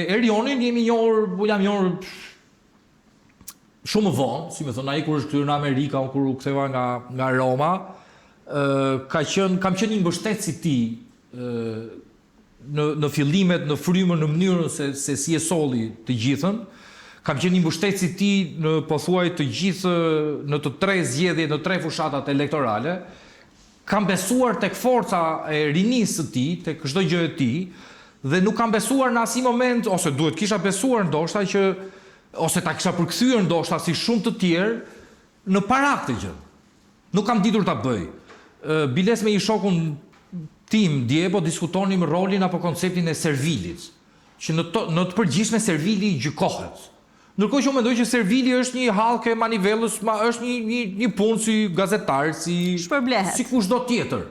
Erionin jam njohur shumë vonë, si me thënë, ai kur është kthyer në Amerikë, unë kur u ktheva nga Roma, kam qenë një mbështetës i tij në fillimet, në frymën, në mënyrën se si e solli të gjithën. Kam qenë një mbështetës i tij në pothuaj të gjithë në të tre zgjedhjet, në tre fushatat elektorale. Kam besuar tek forca e rinisë së tij, tek çdo gjë e tij, dhe nuk kam besuar në asnjë moment, ose duhet kisha besuar ndoshta që ose ta kisha përkthyer ndoshta si shumë të tjerë në para këtë gjë. Nuk kam ditur ta bëj. Biles me një shokun tim dje po diskutonim rolin apo konceptin e servilit, që në të përgjithshme servili gjykohet. Ndërkohë që unë mendoj që servili është një hallkë e manivellës, është një punë si gazetar, si kushdo tjetër.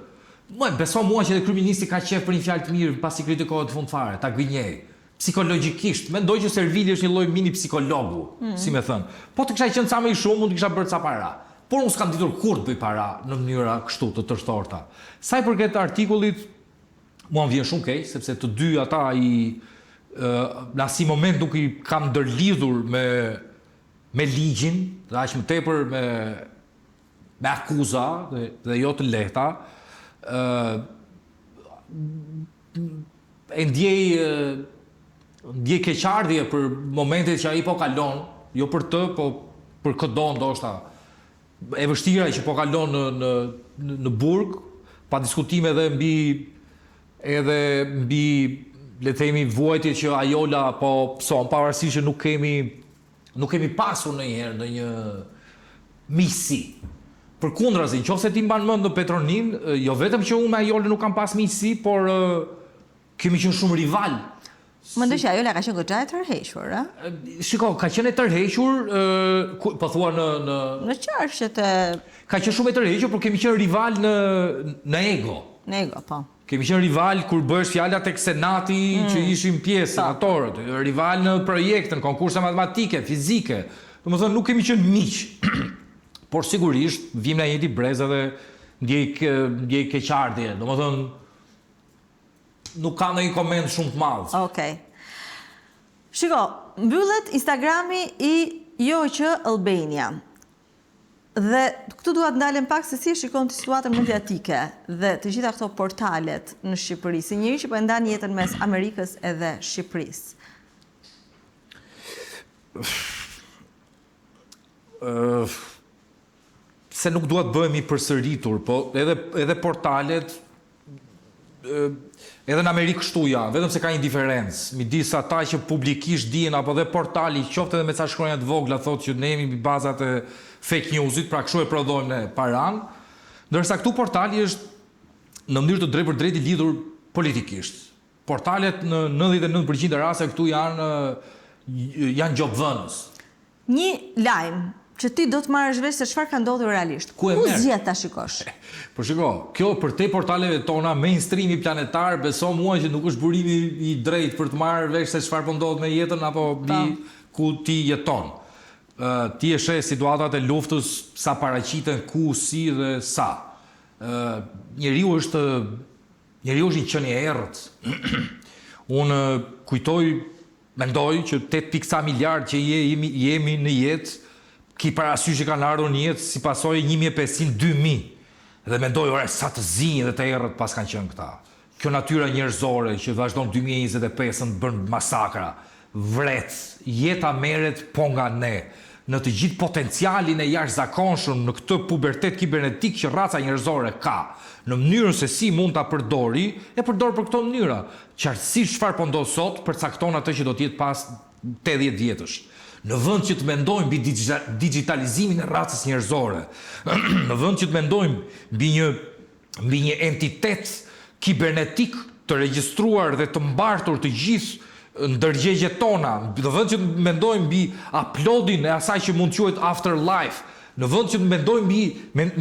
Beso mua që edhe kryeministri ka qef për një fjalë të mirë pasi kritikohet fund fare, ta gënjej. Psikologjikisht, mendoj që servili është një lloj mini psikologu, si me thënë. Po të kisha qenë sa më i shumë, mund të kisha bërë ca para. Por unë s'kam ditur kur të bëj para në mënyra kështu të tërshtorta. Sa i përket artikullit, mua më vjen shumë keq, sepse të dy ata në asnjë moment nuk i kam ndërlidhur me ligjin, dhe aq më tepër me akuza dhe jo të lehta. E ndjej keqardhje për momentet që ai po kalon, jo për të, po për këdo ndoshta e vështira që po kalon në burg, pa diskutime edhe mbi le të themi vuajtjet që Ajola po pson, pavarësisht që nuk kemi pasur ndonjëherë ndonjë miqësi. Përkundrazi, nëse ti mban mend në Petronin, jo vetëm që unë me Ajolën nuk kam pas miqësi, por kemi qenë shumë rival. Mendoj që Ajola ka qenë goxha e tërhequr, a? Shiko, ka qenë e tërhequr, po thua në qarqet e ka qenë shumë e tërhequr, por kemi qenë rival në ego. Në ego, po. Kemi qenë rival kur bëhesh fjala tek senati që ishim pjesë senatorët, rival në projekte, në konkurse matematike, fizike. Domethënë nuk kemi qenë miq. Por sigurisht vim në njëti brez edhe ndjej keqardhje. Domethënë nuk ka ndonjë koment shumë të madh. Okej. Shiko, mbyllet Instagrami i Joqë Albania. Dhe këtu duhet ndalem pak se si shikon të situatën mediatike dhe të gjitha këto portalet në Shqipëri, si njëri që po ndan jetën mes Amerikës edhe Shqipërisë. Se nuk duhet bëhemi përsëritur, po edhe portalet edhe në Amerikë kështu janë, vetëm se ka një diferencë midis ata që publikisht dihen apo dhe portali qoftë edhe me ca shkronja të vogla thotë që ne jemi mbi bazat e fake newsit, pra kështu e prodhojmë ne paran, ndërsa këtu portali është në mënyrë të drejtë për drejtë i lidhur politikisht. Portalet në 99% e raste këtu janë gjobvënës. Një lajm që ti do të marrësh vesh se çfarë ka ndodhur realisht. Ku zgjedh ta shikosh? Po shiko, kjo për te portaleve tona mainstreami planetar, beso mua që nuk është burimi i drejtë për të marrë vesh se çfarë po ndodh me jetën apo mbi ku ti jeton. Ti e sheh situatat e luftës sa paraqiten ku, si dhe sa. Njeriu është një qenie e errët. Unë mendoj që 8 miliard që jemi në jetë, ki parasysh që kanë ardhur një jetë si pasojë 1500-2000 dhe mendoj ore sa të zinj dhe të errët pas kanë qenë këta. Kjo natyra njerëzore që vazhdon 2025 bën masakra, vret, jeta merret po nga ne. Në të gjithë potencialin e jashtëzakonshëm në këtë pubertet kibernetik që raca njerëzore ka, në mënyrën se si mund ta përdori, e përdor për këto mënyra. Qartësisht çfarë po ndodh sot përcakton atë që do të jetë pas 80 vjetësh. Në vend që të mendojmë mbi digitalizimin e racës njerëzore, në vend që të mendojmë mbi një entitet kibernetik të regjistruar dhe të mbartur të gjithë ndërgjegjet tona, në vend që të mendojmë mbi uploadin e asaj që mund quhet afterlife, në vend që të mendojmë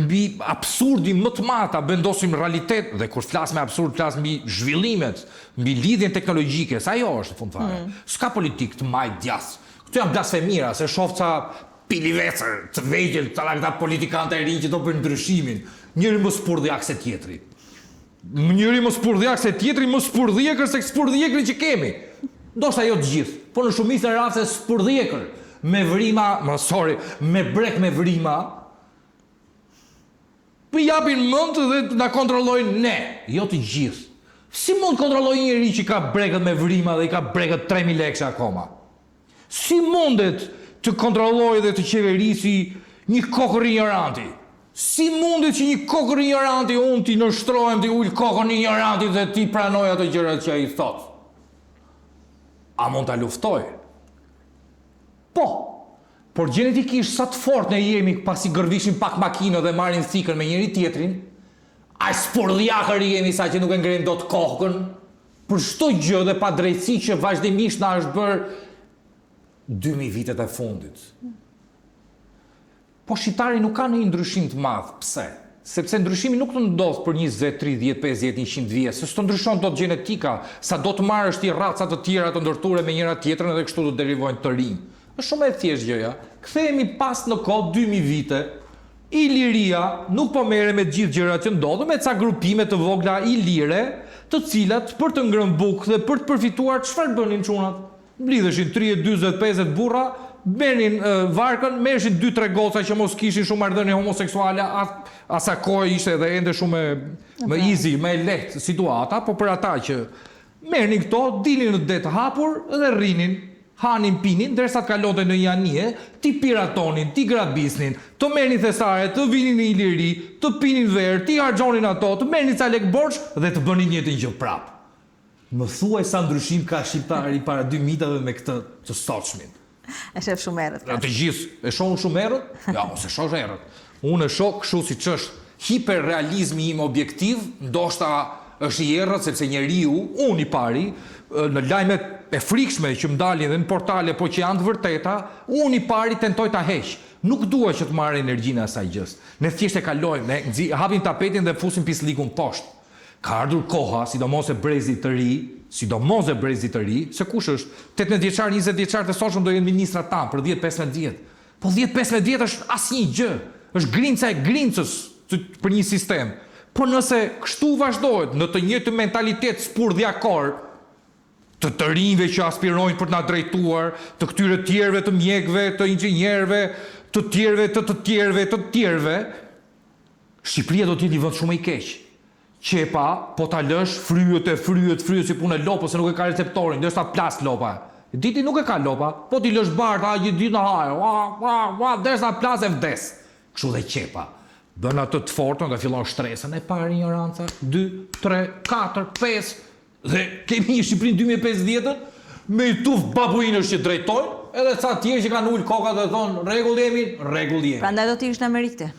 mbi absurdin më të madh, ta vendosim realitet, dhe kur flas me absurd flas mbi zhvillimet, mbi lidhjen teknologjike, sa ajo është në fund fare. S'ka politik të majt djath. Këtu janë blasfemira, se shoh ca pilivecër, të vegjël, këta politikanë të rinj që do bëjnë ndryshimin. Njëri më spurdhjak se tjetri. Njëri më spurdhjak se tjetri, më spurdhjekër se spurdhjekëri që kemi. Ndoshta jo të gjithë, po në shumicën e rasteve spurdhjekër, me vrima, me brek me vrima, po japin mend dhe na kontrollojnë ne, jo të gjithë. Si mund kontrolloj njëri që ka brekët me vrima dhe i ka brekët 3000 lekë akoma? Si mundet të kontrolloj dhe të qeverisi një kokër ignoranti? Si mundet që një kokër ignoranti unë t'i nështrohem t'i ullë kokën ignoranti dhe t'i pranoj ato gjërat që ai thot? A mund t'a luftoj? Po, por gjenetikisht sa të fort ne jemi pasi gërvishin pak makinë dhe marrin thikën me njëri tjetrin, ai spurdhjakër jemi sa që nuk e ngrenë dot kokën, për çdo gjë dhe pa drejtësi që vazhdimisht na është bërë 2000 vitet e fundit. Po shqiptari nuk ka një ndryshim të madh. Pse? Sepse ndryshimi nuk të ndodh për 20, 30, 50, 100 vjet, se s'të ndryshon dot gjenetika, sa do të marrësh ti raca të tjera të ndërtuara me njëra tjetrën dhe kështu do derivojnë të rinj. Është shumë e thjeshtë gjëja. Kthehemi pas në kohë 2000 vite. Iliria nuk po merre me të gjithë gjërat që ndodhen, me ca grupime të vogla ilire, të cilat për të ngrënë bukë dhe për të përfituar çfarë bënin çunat? Mblidheshin 30, 40, 50 burra, merrin varkën, merreshin 2-3 goca që mos kishin shumë marrëdhënie homoseksuale, asa kohë ishte edhe ende shumë më easy, më lehtë situata, po për ata që merrnin këto, dilnin në det të hapur dhe rrinin, hanin, pinin, derisa të kalonte në janie, ti piratonin, ti grabisnin, të merrnin thesare, të vinin në Iliri, të pinin verë, ti harxhonin ato, të merrnin ca lek borxh dhe të bënin njëjtën gjë prap. Më thuaj sa ndryshim ka shqiptari para 2 viteve me këtë të sotshmin. E shef shumë errët. Të gjithë, e shohun shumë errët? Ja, ose shoh errët. Unë e shoh kështu siç është hiperrealizmi im objektiv, ndoshta është i errët sepse njeriu, unë i pari, në lajmet e frikshme që më dalin dhe në portale, po që janë të vërteta, unë i pari tentoj ta heq. Nuk dua që të marrë energjinë e asaj gjës. Ne thjesht e kalojmë, ne hapim tapetin dhe fusim pislikun poshtë. Ka ardhur koha, sidomos e brezit të ri, se kush është 18 vjeçar, 20 vjeçar të sotshëm do jenë ministrat tanë për 10-15 vjet. Po 10-15 vjet është asnjë gjë. Është grinca e grincës për një sistem. Po nëse kështu vazhdohet në të njëjtën mentalitet spurdhjakor, të rinjve që aspirojnë për të na drejtuar, të këtyre tjerëve të mjekëve, të inxhinierëve, të tjerëve, Shqipëria do të jetë një vend shumë i keq. Qepa, po ta lësh, fryet si punë e lopës, se nuk e ka receptorin, ndërsa plas lopa. Diti nuk e ka lopa, po ti lësh barta, gjithë ditë në hajë, ndërsa plas e vdes. Kështu dhe qepa. Bën atë të fortën dhe fillon shtresën, e parë ignoranca, 2, 3, 4, 5, dhe kemi një Shqipërinë 2050, me i tuf babuinësh që drejtojnë, edhe ca tjerë që kanë ullë koka dhe thonë, rregull jemi. Prandaj do t'i ish në Amerikë.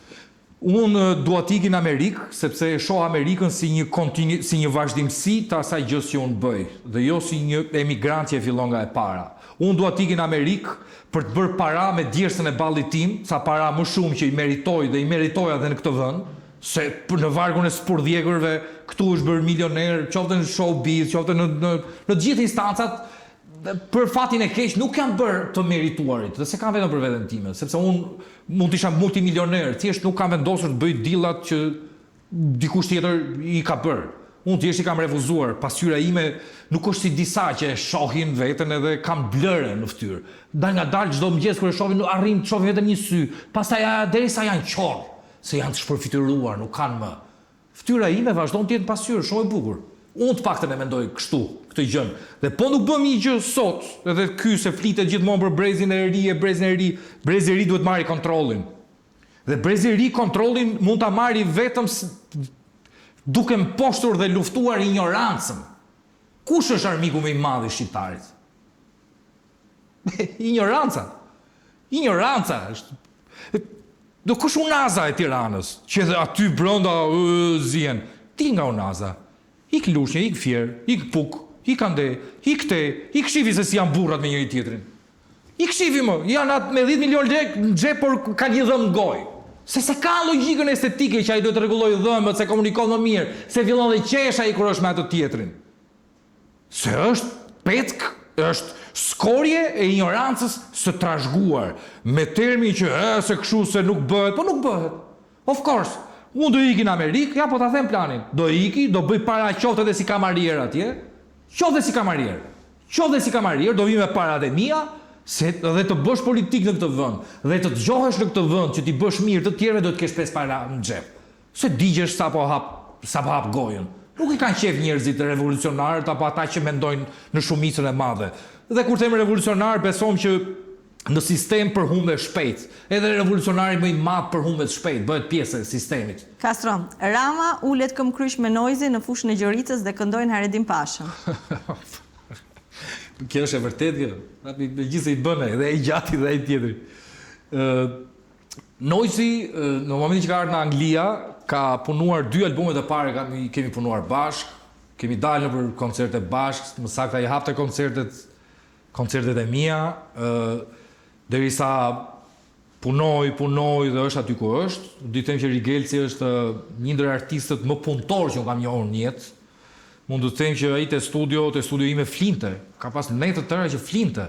Unë dua t'ikin në Amerikë, sepse e shoh Amerikën si një vazhdimsi të asaj gjës që unë bëj, dhe jo si një emigrant që e fillon nga e para. Unë dua t'ikin në Amerikë për të bërë para me djersën e ballit tim, sa para më shumë që i meritoj dhe i meritoja dhe në këtë vend, se në vargun e spurdhjekërve këtu është bërë milioner, qoftë në showbiz, qoftë në gjithë instancat, për fatin e keq nuk janë bërë të merituarit, dhe se kam vetëm për veten time, sepse unë mund të isha multimilioner, thjesht nuk kam vendosur të bëj dillat që dikush tjetër i ka bërë. Unë thjesht i kam refuzuar, pasqyra ime nuk është si disa që e shohin veten edhe kam blëre në fytyrë. Dal nga dal çdo mëngjes kur e shohin, nuk arrin të shohin vetëm një sy. Pastaj derisa janë qorr, se janë të shpërfituar, nuk kanë më. Fytyra ime vazhdon të jetë pasqyrë, shumë e bukur. Unë të paktën e mendoj kështu, këtë gjën. Dhe po nuk bëm një gjë sot, edhe ky se flitet gjithmonë për brezin e ri, brezi i ri duhet marrë kontrollin. Dhe brezi i ri kontrollin mund ta marrë vetëm duke mposhtur dhe luftuar ignorancën. Kush është armiku më i madh i shqiptarit? Ignoranca. Ignoranca është. Do kush Unaza e Tiranës, që aty brenda zien. Ti nga Unaza. Ik Lushnjë, ik Fier, ik Puk, ik Ande, ik te, ik shifi se si janë burrat me njëri tjetrin. Ik shifi më, janë atë me 10 milion lekë në xhep, por kanë një dhëmë gojë. Se ka logjikën estetike që ai duhet të rregullojë dhëmbët, se komunikon më mirë, se fillon dhe qesh ai kur është me atë tjetrin. Se është petk, është skorje e ignorancës së trashëguar, me termi që se kështu se nuk bëhet, po nuk bëhet. Of course, unë do iki në Amerikë, ja po ta them planin. Do iki, do bëj para qoftë edhe si kamarier atje, qoftë si kamarier, do vi me paratë e mia. Se dhe të bësh politik në këtë vend, dhe të dëgjohesh në këtë vend që ti bësh mirë të tjerëve, do të kesh 5 para në xhep. Se digjesh sapo hap gojën. Nuk i kanë qef njerëzit revolucionarët apo ata që mendojnë në shumicën e madhe. Dhe kur them revolucionar, besom që në sistem përhumbet shpejt. Edhe revolucionari më i madh përhumbet shpejt, bëhet pjesë e sistemit. Castro, Rama ulet këmbkryq me Nojzi në fushën e Gjoricës dhe këndojnë Haredin Pashën. Kjo është e vërtet kjo. Me gjithë se i bëne, dhe i gjati dhe i tjetëri. Nojzi, në momentin që ka ardhur në Anglia, ka punuar 2 albumet e pare, kemi punuar bashk, kemi dalë për koncerte bashk, më saktë ai hapte koncertet e mia, derisa punoj dhe është aty ku është. Di them që Rigelci është një ndër artistët më punëtor që unë kam njohur në jetë. Mund të them që ai te studio ime flinte. Ka pas ne të tëra që flinte.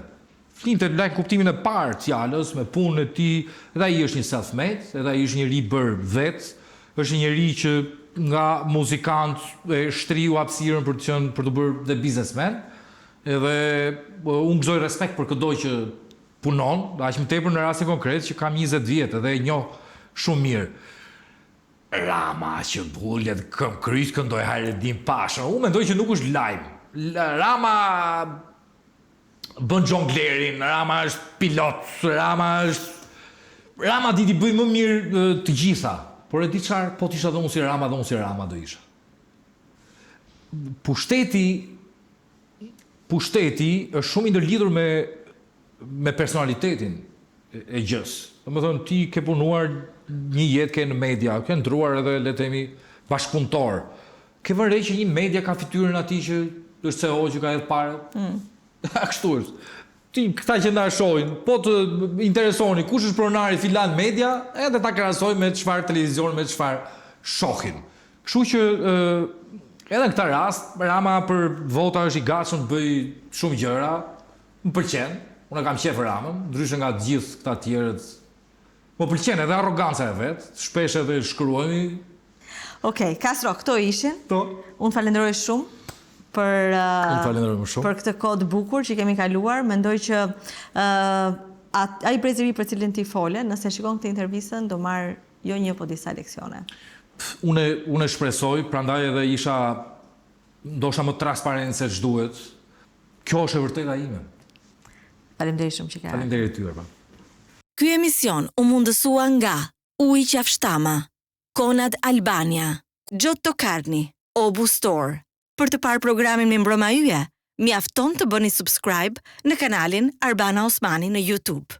Flinte në kuptimin e parë të fjalës, me punën e tij, dhe ai është një self-made, edhe ai është njëri bër vet, është njëri që nga muzikant e shtriu hapësirën për të bërë dhe biznesmen. Edhe unë gëzoj respekt për çdo që punon, aq më tepër në rastin konkret që kam 20 vjet edhe e njoh shumë mirë. Rama që bullet këmbkryq këndoj Haredin Pashën. Unë mendoj që nuk është lajm. Rama bën xhonglerin, Rama është pilot, Rama di t'i bëj më mirë të gjitha. Por e di çfarë, po t'isha dhe unë si Rama do isha. Pushteti është shumë i ndërlidhur me personalitetin e gjës. Domethënë ti ke punuar një jetë ke në media, ke ndruar edhe le të themi bashkëpunëtor. Ke vënë re që një media ka fytyrën atij që është CEO që ka hedh parë. Kështu është. Ti këta që na shohin, po të interesoni kush është pronari filan media, edhe ta krahasoj me çfarë televizion, me çfarë shohin. Kështu që edhe në këtë rast, Rama për vota është i gatshëm të bëj shumë gjëra, më pëlqen. Unë kam qef Ramën, ndryshe nga të gjithë këta tjerët. Më pëlqen edhe arroganca e vet, shpesh edhe shkruajmë. Okej, Castro, këto ishin. Unë falenderoj shumë për këtë kohë të bukur që kemi kaluar. Mendoj që ai brezi i ri për cilin ti fole, nëse shikon këtë intervistën, do marr jo një po disa leksione. Unë shpresoj, prandaj edhe isha ndoshta më transparent se ç'duhet. Kjo është e vërteta ime. Faleminderit shumë që ka. Faleminderit tyre. Ky emision u mundësua nga Uji Qafshtama, Konad Albania, Gjotto Karni, Obu Store. Për të parë programin me mbroma yje, mjafton të bëni subscribe në kanalin Arbana Osmani në YouTube.